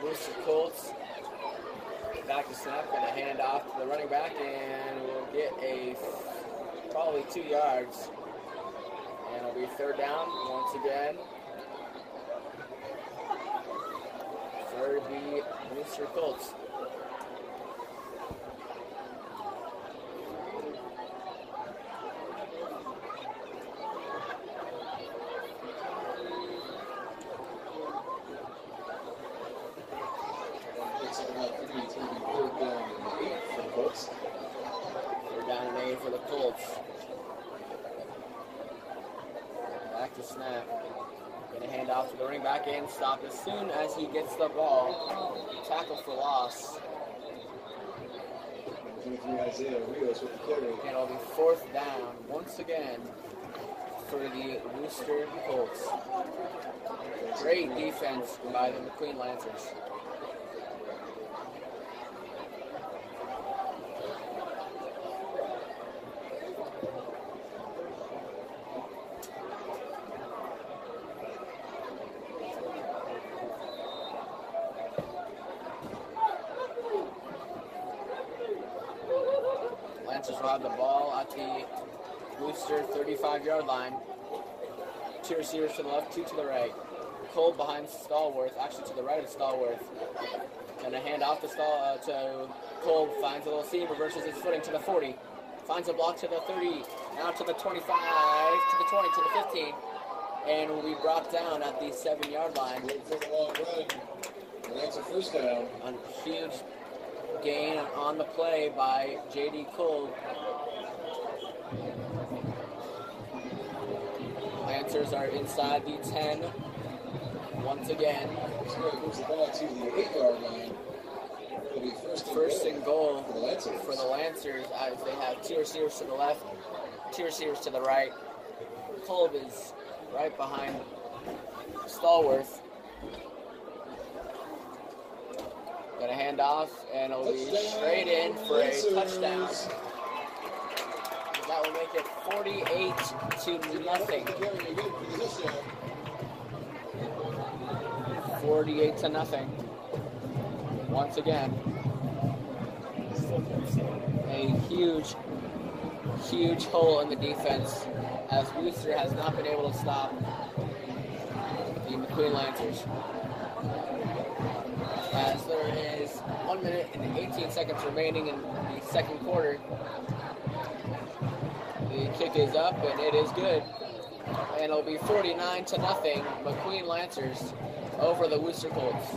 Worcester Colts back to snap, going to hand off to the running back, and we'll get probably 2 yards. And it'll be third down once again for the Worcester Colts. Third down and 8 for the Colts. Back to snap. Going to hand off to the running back and stop as soon as he gets the ball. Tackle for loss. Isaiah Rios with the carry. And it'll be fourth down once again for the Worcester Colts. Great defense by the McQueen Lancers. Lancers will have the ball at the Worcester 35-yard line. 2 receivers to the left, 2 to the right. Cole behind Stallworth, actually to the right of Stallworth. Gonna hand off to Cole, finds a little seam, reverses his footing to the 40. Finds a block to the 30, now to the 25, to the 20, to the 15. And will be brought down at the 7-yard line. For the long run. And that's a first down. A huge gain on the play by J.D. Cole. Lancers are inside the 10 once again. Moves the ball to the 8-yard line. It'll be First and goal for the Lancers as they have 2 receivers to the left, 2 receivers to the right. Kolb is right behind Stallworth. Gonna hand off, and it'll be straight in for a touchdown. That will make it 48-0. 48-0. Once again, a huge hole in the defense, as Worcester has not been able to stop the McQueen Lancers. As there is 1 minute and 18 seconds remaining in the second quarter. The kick is up and it is good. And it'll be 49-0, McQueen Lancers over the Worcester Colts.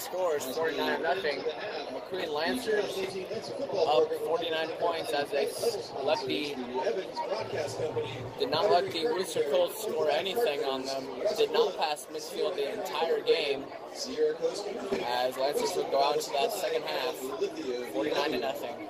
score is 49-0. McQueen Lancers up 49 points as they did not let the Worcester Colts score anything on them. Did not pass midfield the entire game as Lancers would go out into that second half 49-0.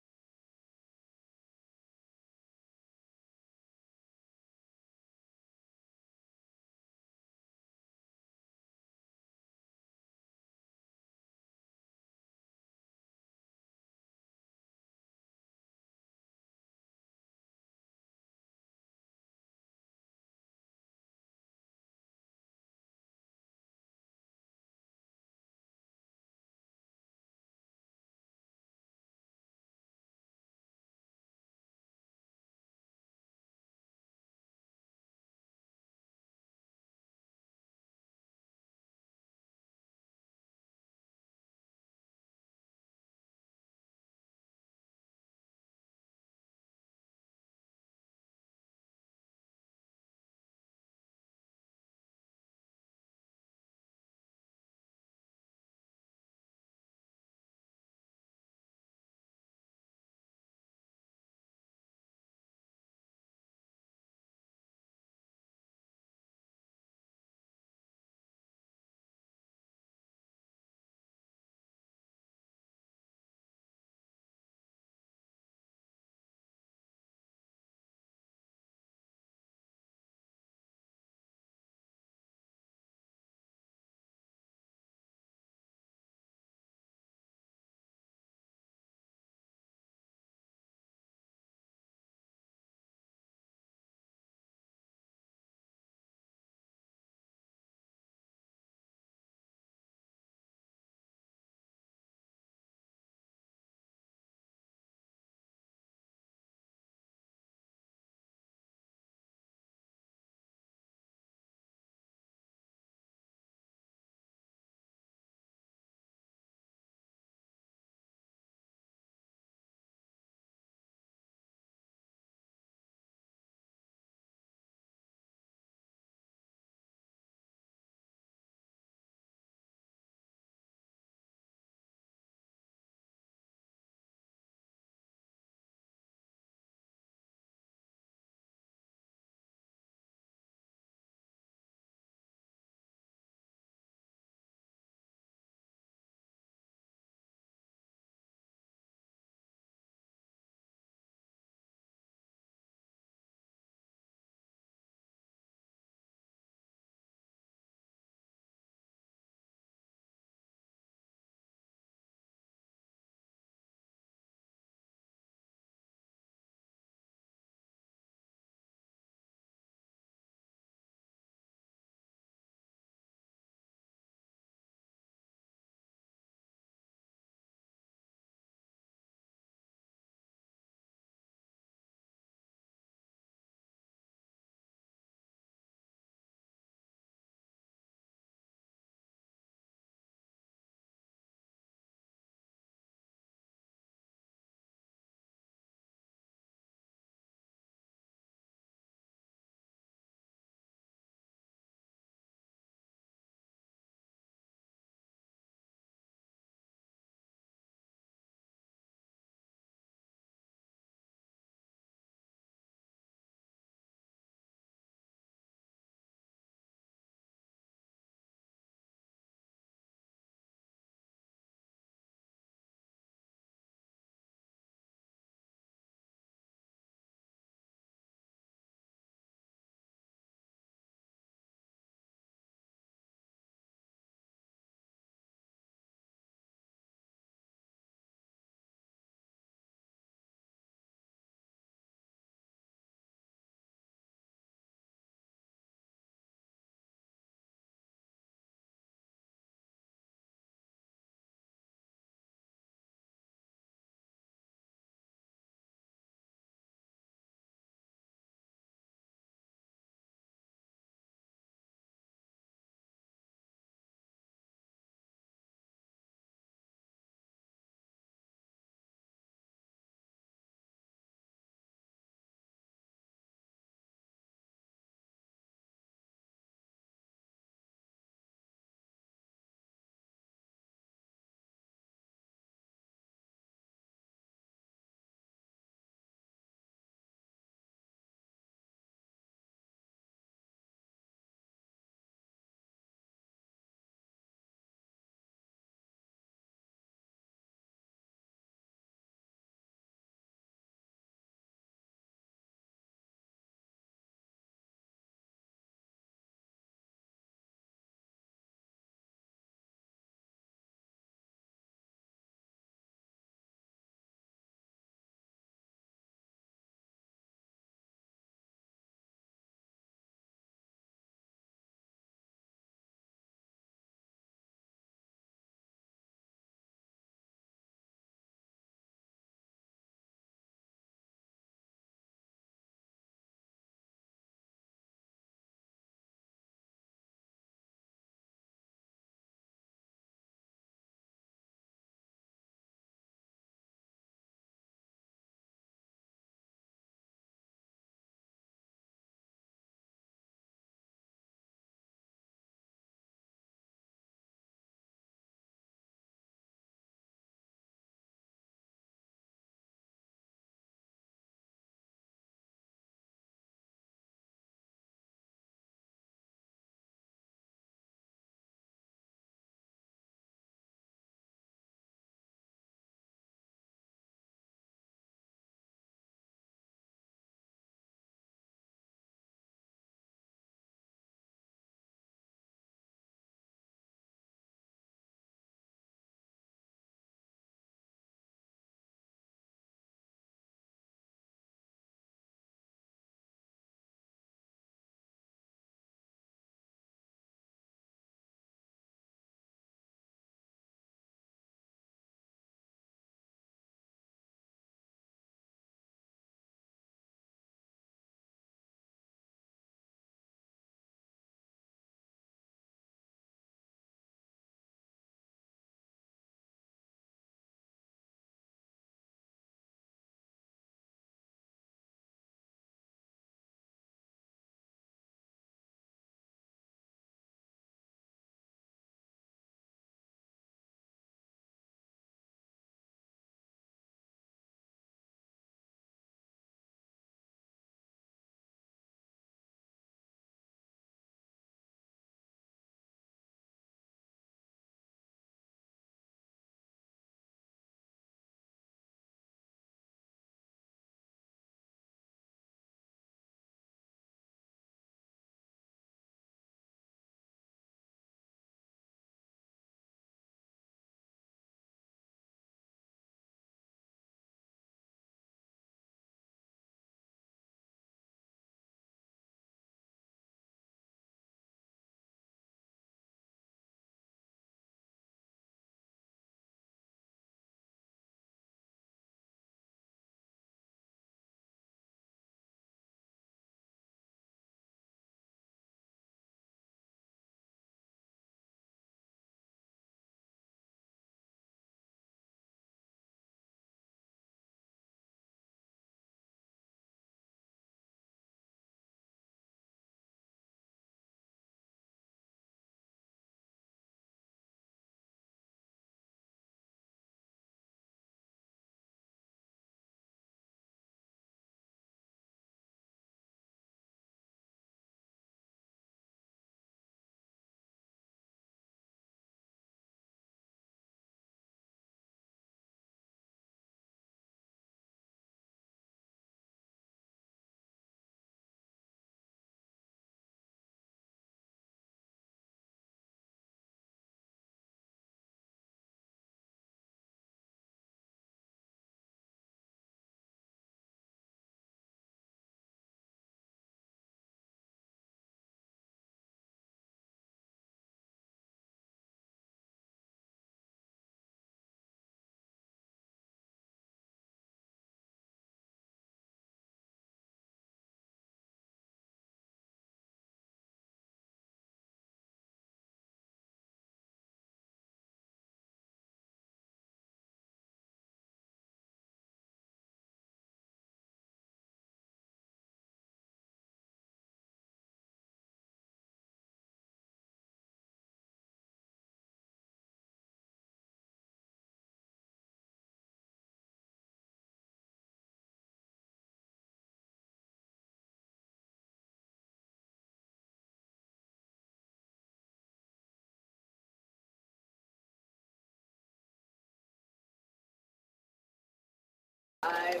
5,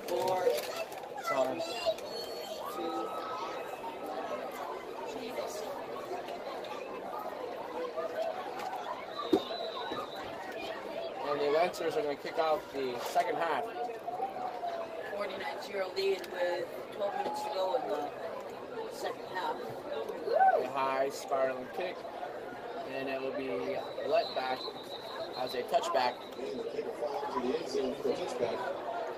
4, Sorry. 2. And the Lancers are going to kick off the second half. 49-0 lead with 12 minutes to go in the second half. A high spiraling kick, and it will be let back as a touchback. And the kick falls to the end zone for a touchback.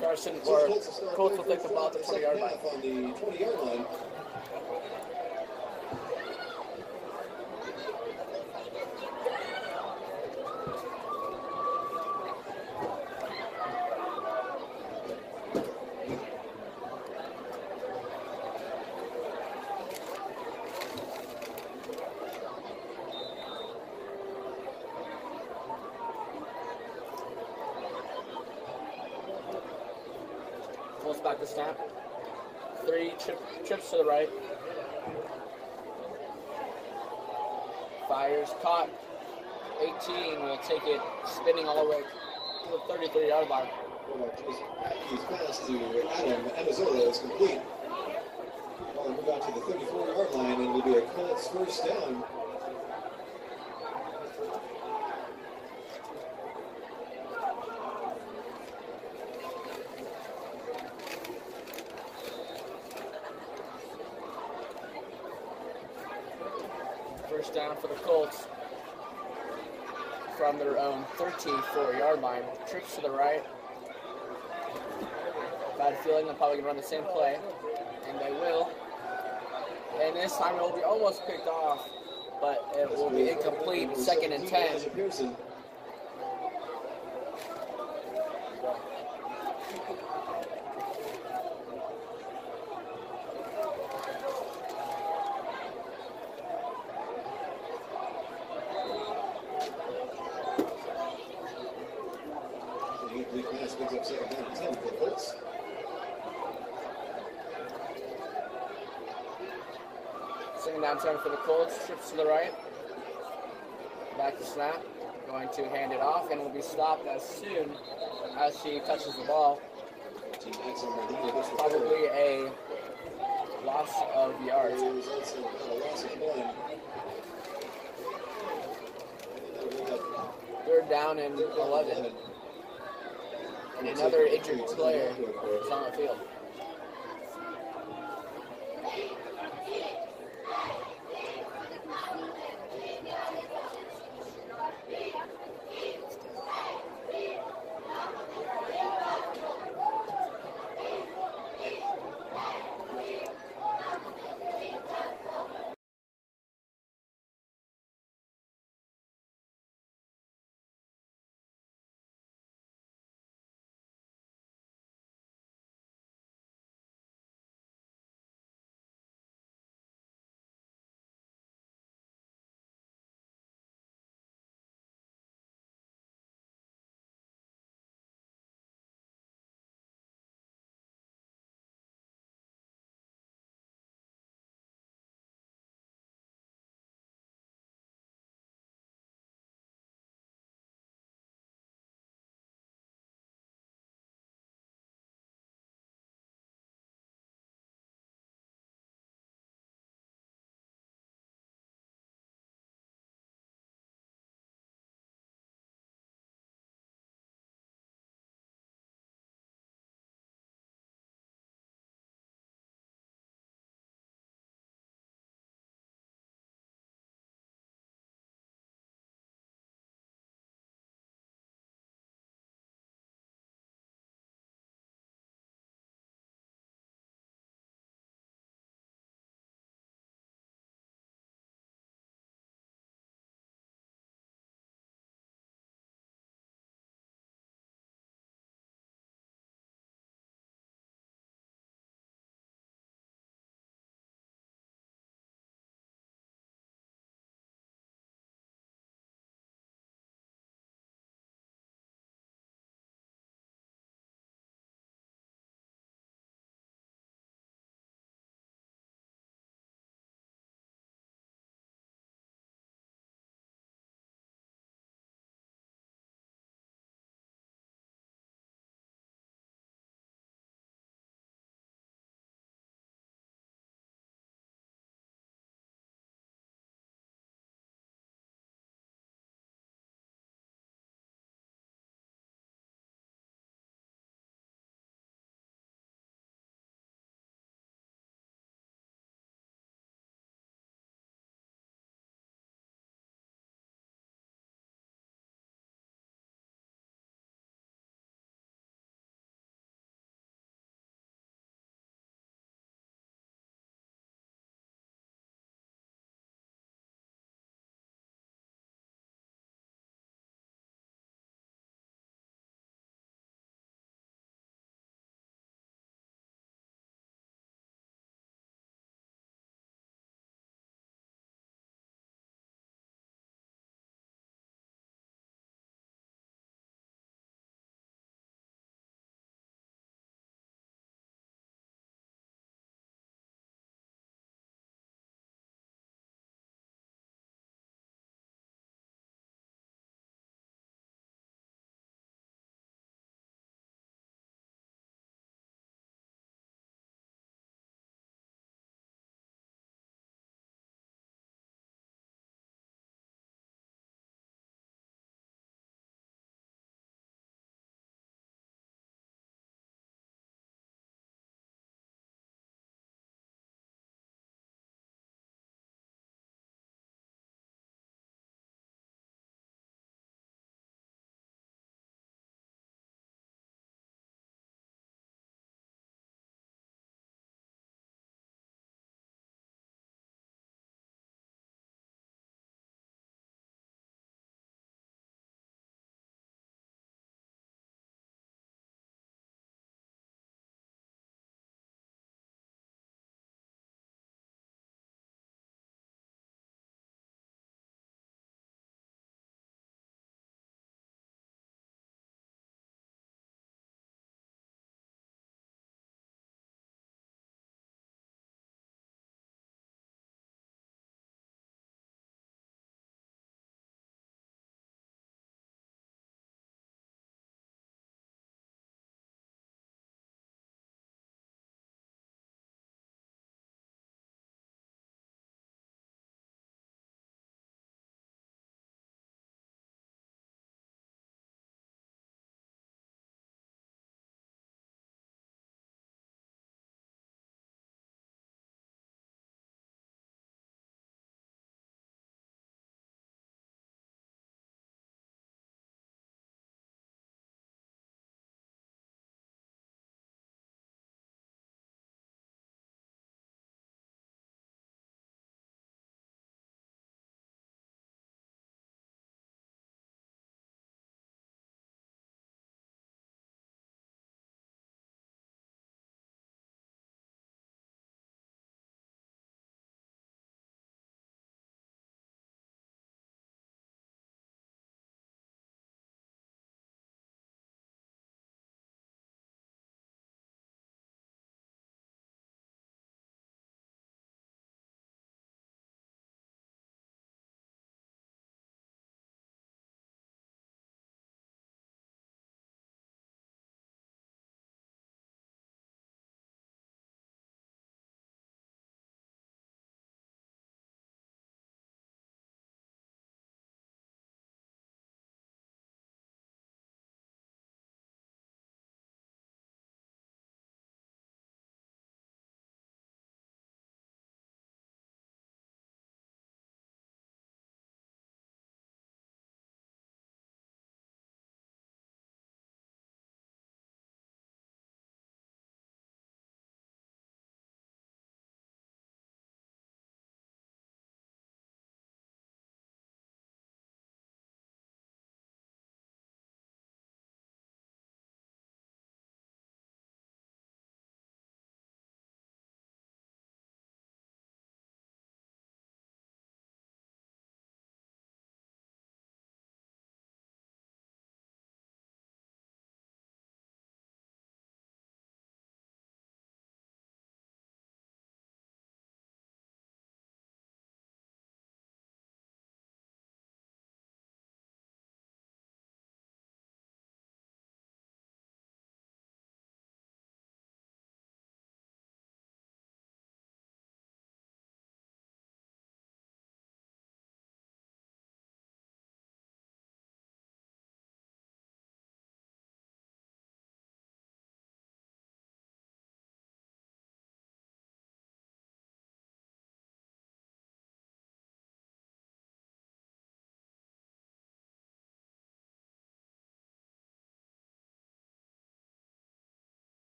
Carson So or the Colts will start Colts will their take the first ball at the drive in 20-yard line. half on the 20-yard line. Colts back to snap. 3 trips to the right. Fires caught. 18 will take it spinning all the way to the 33-yard line. He's pass to Adam Anazola is complete. Ball will move out to the 34-yard line, and it'll be a Colts first down. First down for the Colts from their own 34-yard line. Trips to the right. Bad feeling they're probably going to run the same play, and they will. And this time it will be almost picked off, but it will be incomplete. Second and 10. Pearson. The pass picks up second down and 10 for the Colts. Second down 10 for the Colts. Trips to the right. Back to snap. Going to hand it off and will be stopped as soon as she touches the ball. Probably a loss of yards. Third down and 11. And another injured player is on the field.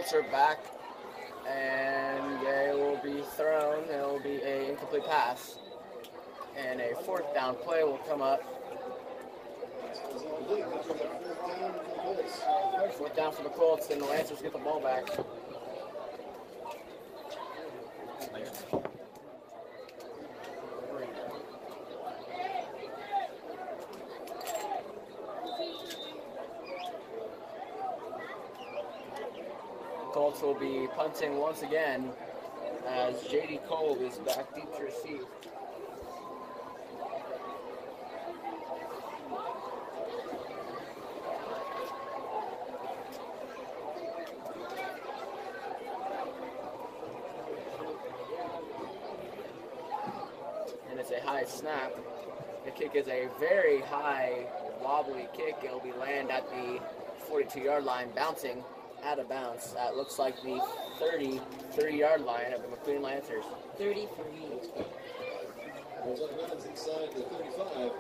Colts are back, and they will be thrown. It will be an incomplete pass. And a 4th down play will come up. 4th down for the Colts, and the Lancers get the ball back. Colts will be punting once again as J.D. Cole is back deep to receive. And it's a high snap. The kick is a very high, wobbly kick. It'll be land at the 42-yard line, bouncing out of bounds. That looks like the 30-yard line of the McQueen Lancers. 33. Goes on runs inside the 35.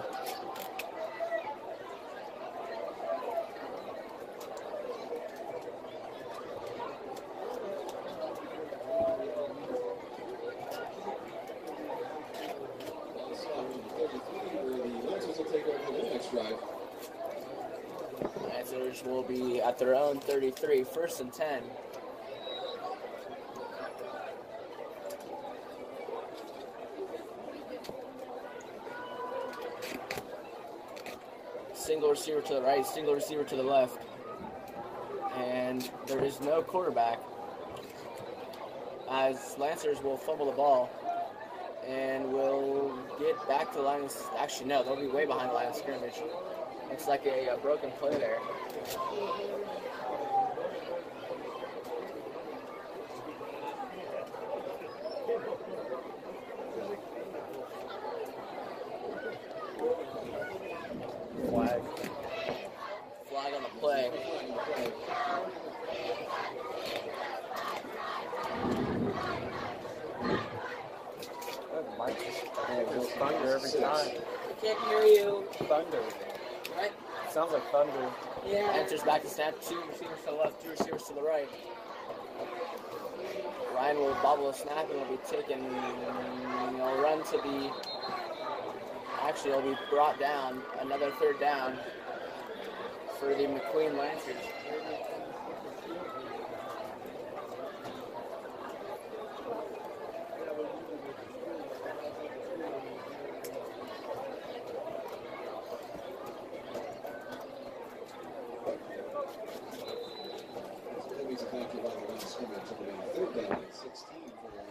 Lancers will be at their own 33, 1st and 10. Single receiver to the right, single receiver to the left. And there is no quarterback, as Lancers will fumble the ball and will get back to the line. Actually, no, they'll be way behind the line of scrimmage. Looks like a broken play there. Flag on the play. Thunder every time. Can't hear you. Thunder. Right? Sounds like thunder. Yeah. Lancers back to snap. 2 receivers to the left, 2 receivers to the right. Ryan will bobble a snap and will be taken. He'll run to the. Actually, he'll be brought down. Another 3rd down for the McQueen Lancers.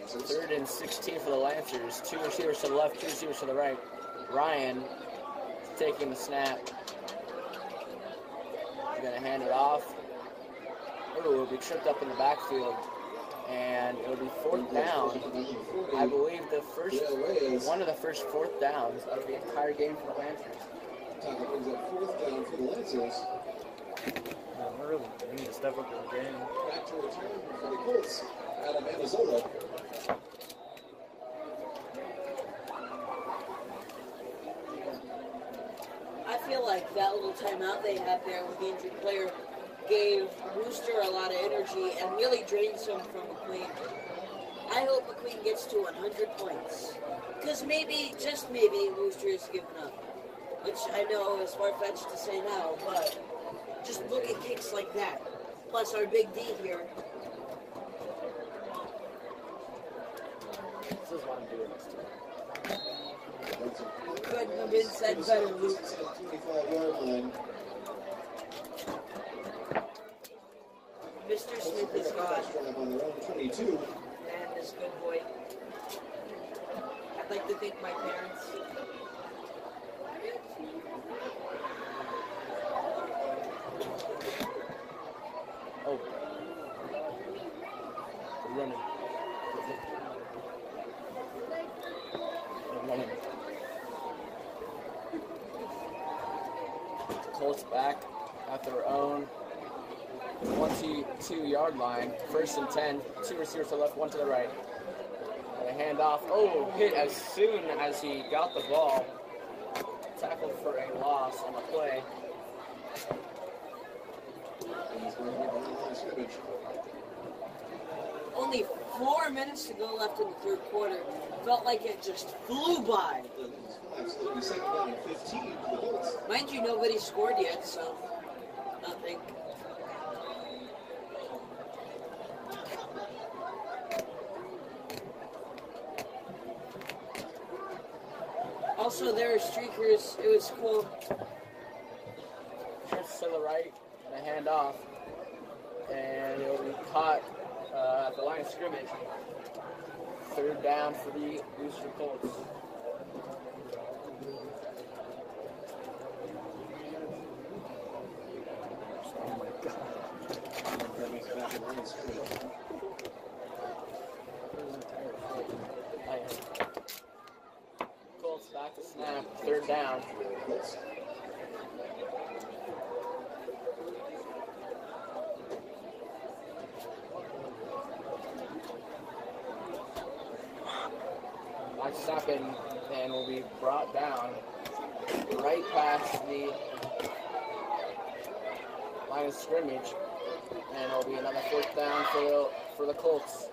Third and 16 for the Lancers. 2 receivers to the left, 2 receivers to the right. Ryan taking the snap. He's going to hand it off. Oh, it'll be tripped up in the backfield. And it'll be 4th down. I believe one of the first 4th downs of the entire game for the Lancers. Tackle brings up 4th down for the Lancers. We really need to step up the game. Back to return for the Colts out of Minnesota. I feel like that little timeout they had there with the injured player gave Rooster a lot of energy and really drains him from McQueen. I hope McQueen gets to 100 points. Because maybe, just maybe, Rooster is giving up. Which I know is far-fetched to say now, but just look at kicks like that. Plus our big D here. This is what I'm doing this to. Couldn't have been said better, Luke. 25-yard line. Mr. Smith is gone. On their own 22. Man, this good boy. I'd like to thank my parents. Oh. They're running. They're running. Colts back at their own 22-yard line. 1st and 10. 2 receivers to the left, 1 to the right. And a handoff. Oh, hit as soon as he got the ball. Tackled for a loss on the play. And he's going to be behind the line of scrimmage. Only 4 minutes to go left in the third quarter. Felt like it just flew by. Absolutely, second down and 15 for the Colts. Mind you, nobody scored yet, so nothing. Also, there are streakers. It was cool. Trips to the right, and a handoff, and it'll be caught at the line of scrimmage. Third down for the Booster Colts. Oh my God. Colts back to snap, third down. Back snap and will be brought down right past the line of scrimmage, and it'll be another fourth down for the Colts.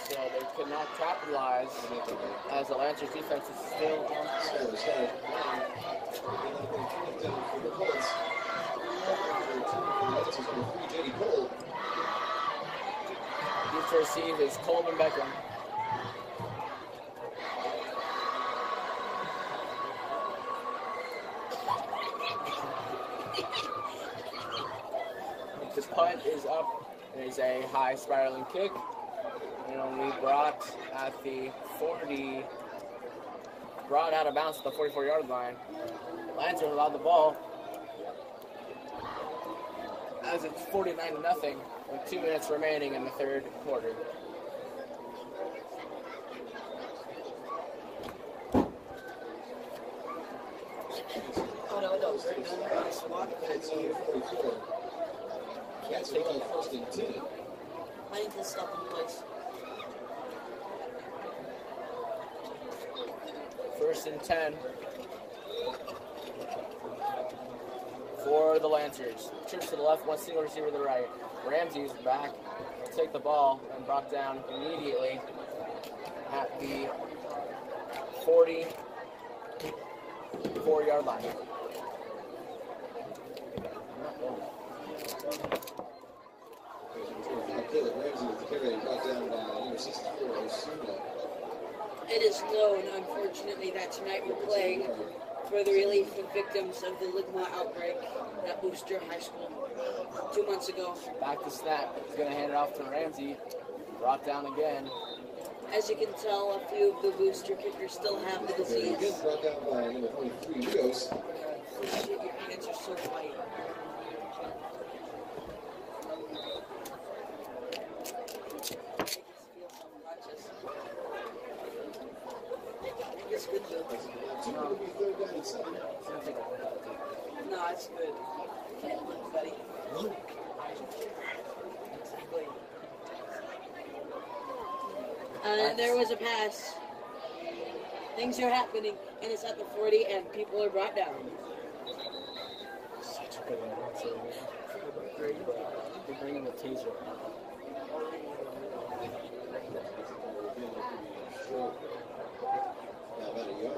So they could not capitalize as the Lancers defense is still on. Used to receive is Coleman Beckham. The punt is up. It is a high spiraling kick. And only brought at the 40, brought out of bounds at the 44-yard line. Lancers allowed the ball as it's 49-0 with 2 minutes remaining in the third quarter. Oh no, no. Cats are on first and 10. I need to stop in place. First and 10 for the Lancers. Trips to the left, one single receiver to the right. Ramsey's back, take the ball, and brought down immediately at the 44-yard line. Ramsey with the carry brought down by number 64, Osuna. It is known, unfortunately, that tonight we're playing for the relief of victims of the Ligma outbreak at Booster High School 2 months ago. Back to snap. He's going to hand it off to Ramsey. Brought down again. As you can tell, a few of the Booster kickers still have the Again, disease. brought down by number 23, Rios. Oh shit, your hands are so white. It's good though. Two will be third down and 7. No, it's good. Can't look, buddy. Exactly. There was a pass. Things are happening, and it's at the 40, and people are brought down. Such a good announcer. They bring in the taser.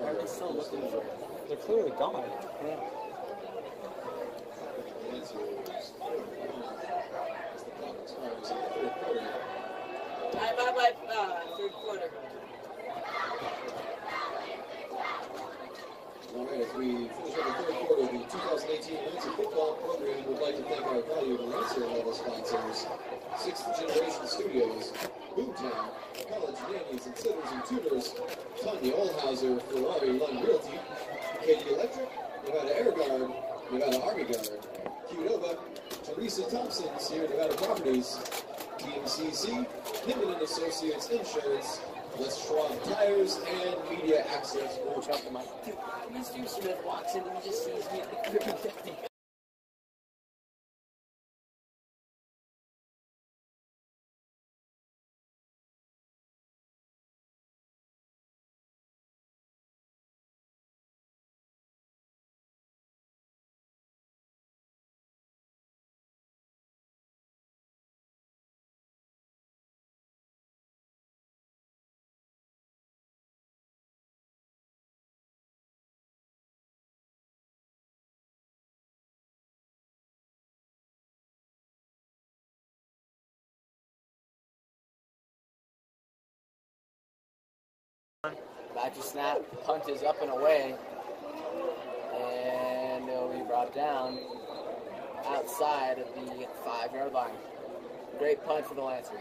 Are they still looking for it? They're clearly gone. Yeah. Bye, third quarter. All right, as we finish up the third quarter of the 2018 Lancer football program, we'd like to thank our valued Lancer level sponsors, Sixth Generation Studios, Boomtown, College Nannies and Sitters and Tutors, Tanya Olhauser, Ferrari Lund Realty, Katie Electric, Nevada Air Guard, Nevada Army Guard, Qdoba, Teresa Thompson, Sierra Nevada Properties, DMCC, Hinman and Associates Insurance, Les Schwab Tires, and Media Access Group. Dude, Mr. Smith walks in and he just sees me at the Back to snap. Punt is up and away. And it'll be brought down outside of the 5-yard line. Great punt for the Lancers.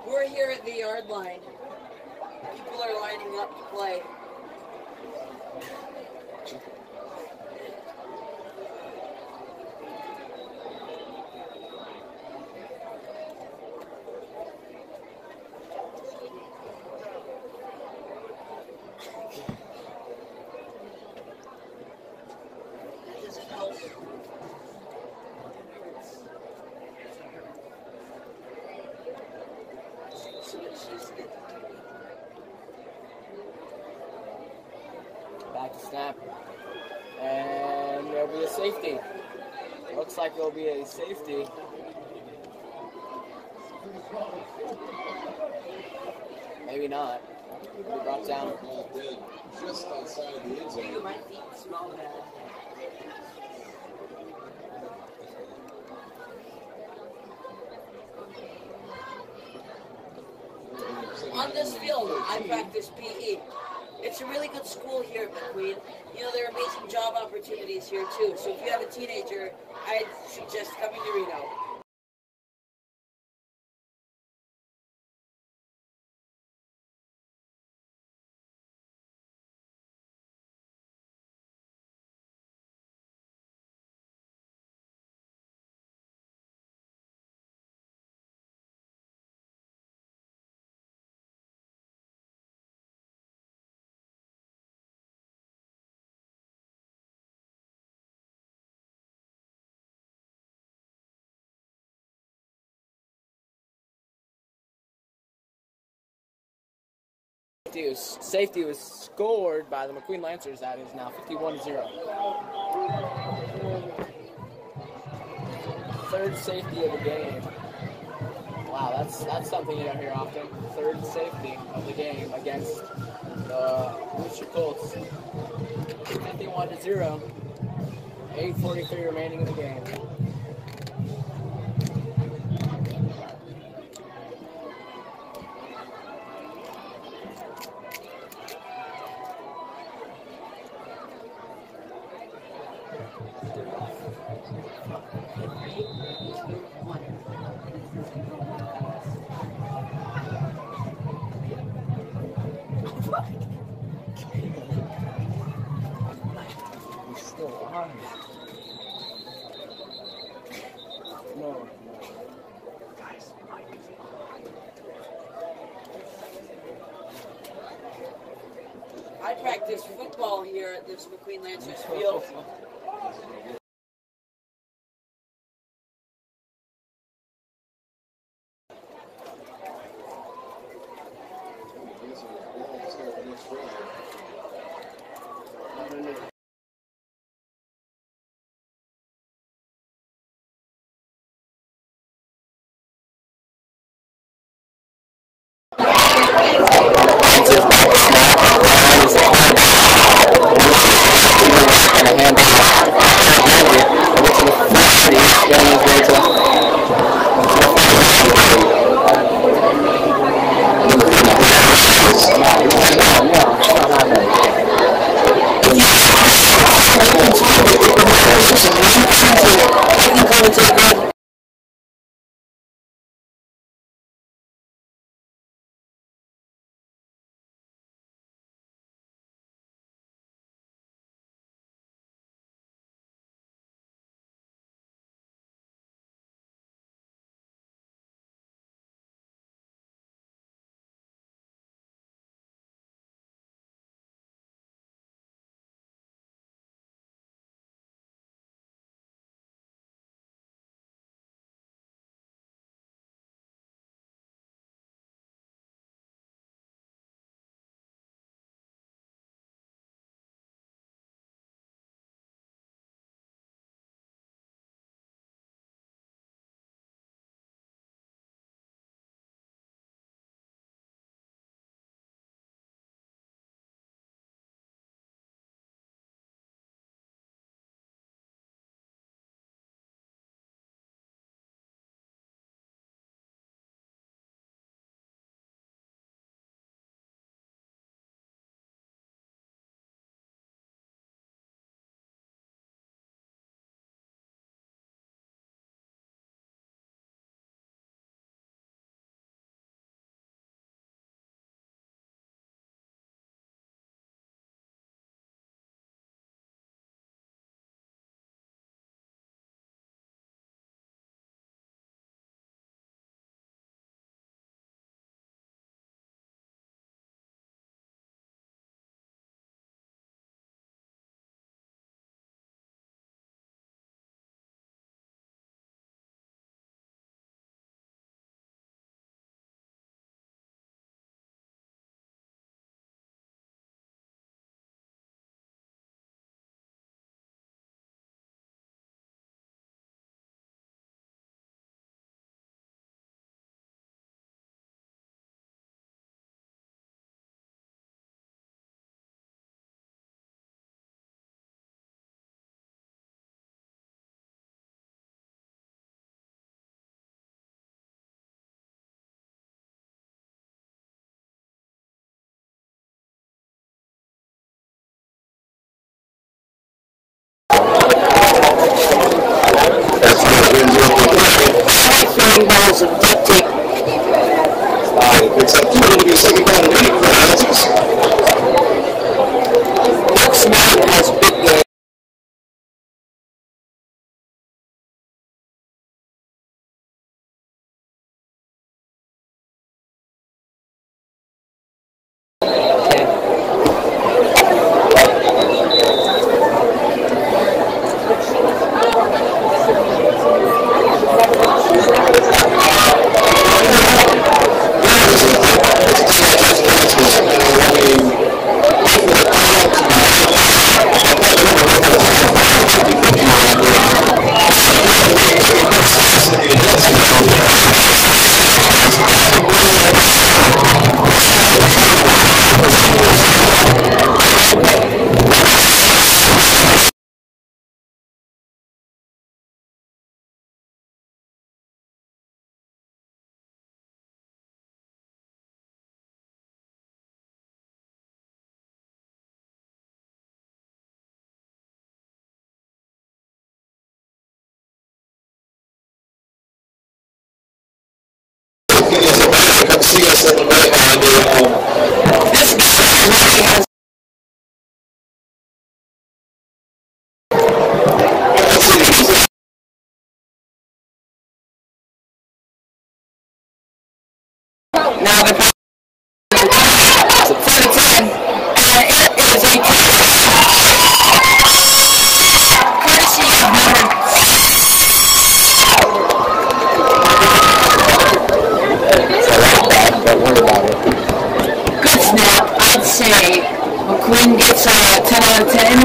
We're here at the yard line. People are lining up to play. That doesn't help. Back to snap. And there'll be a safety. Looks like there'll be a safety. Maybe not. It'll be brought down. Just outside the end zone. My feet smell bad. On this field, I practice PE. It's a really good school here at McQueen. You know, there are amazing job opportunities here too. So if you have a teenager, I'd suggest coming to Reno. Safety was scored by the McQueen Lancers. That is now 51-0. Third safety of the game. Wow, that's something you don't hear often. Third safety of the game against the Booster Colts. 51-0. 8:43 remaining in the game. No. I practice football here at this McQueen Lancers field. And a handoff 3 rolls of duct tape. Picks up 2. It'll be a second down and 8 for the Nazis. Smart has a big game. Come see us at the night on the This guy really has. Now the for the 10, it is a courtesy of number. Don't worry about it. Good snap. I'd say McQueen gets a 10 out of 10.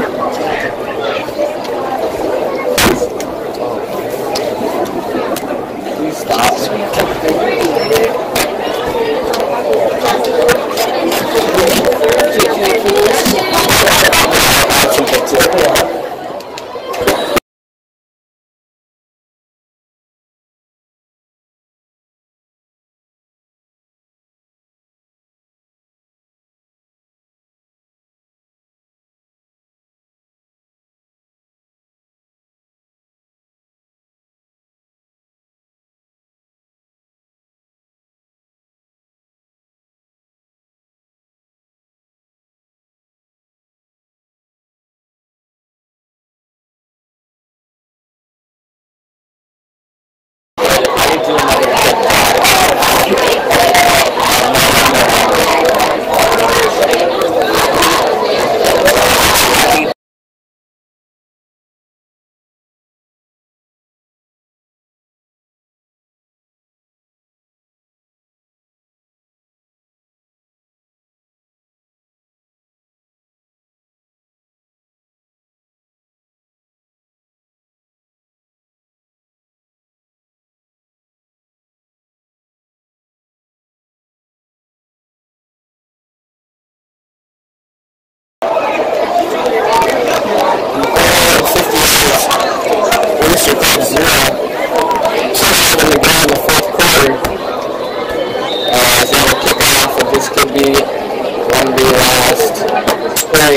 Please stop.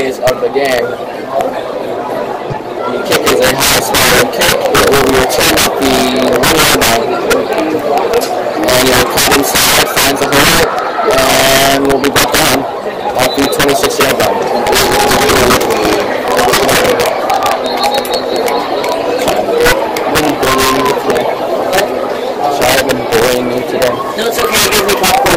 Of the game. The kick is a high spinning kick. It will be returned at the 1-yard line. And it will come inside, finds a hole, and will be brought down at the 26-yard line. Sorry, I've been boring you today. No, it's okay. Give me popcorn.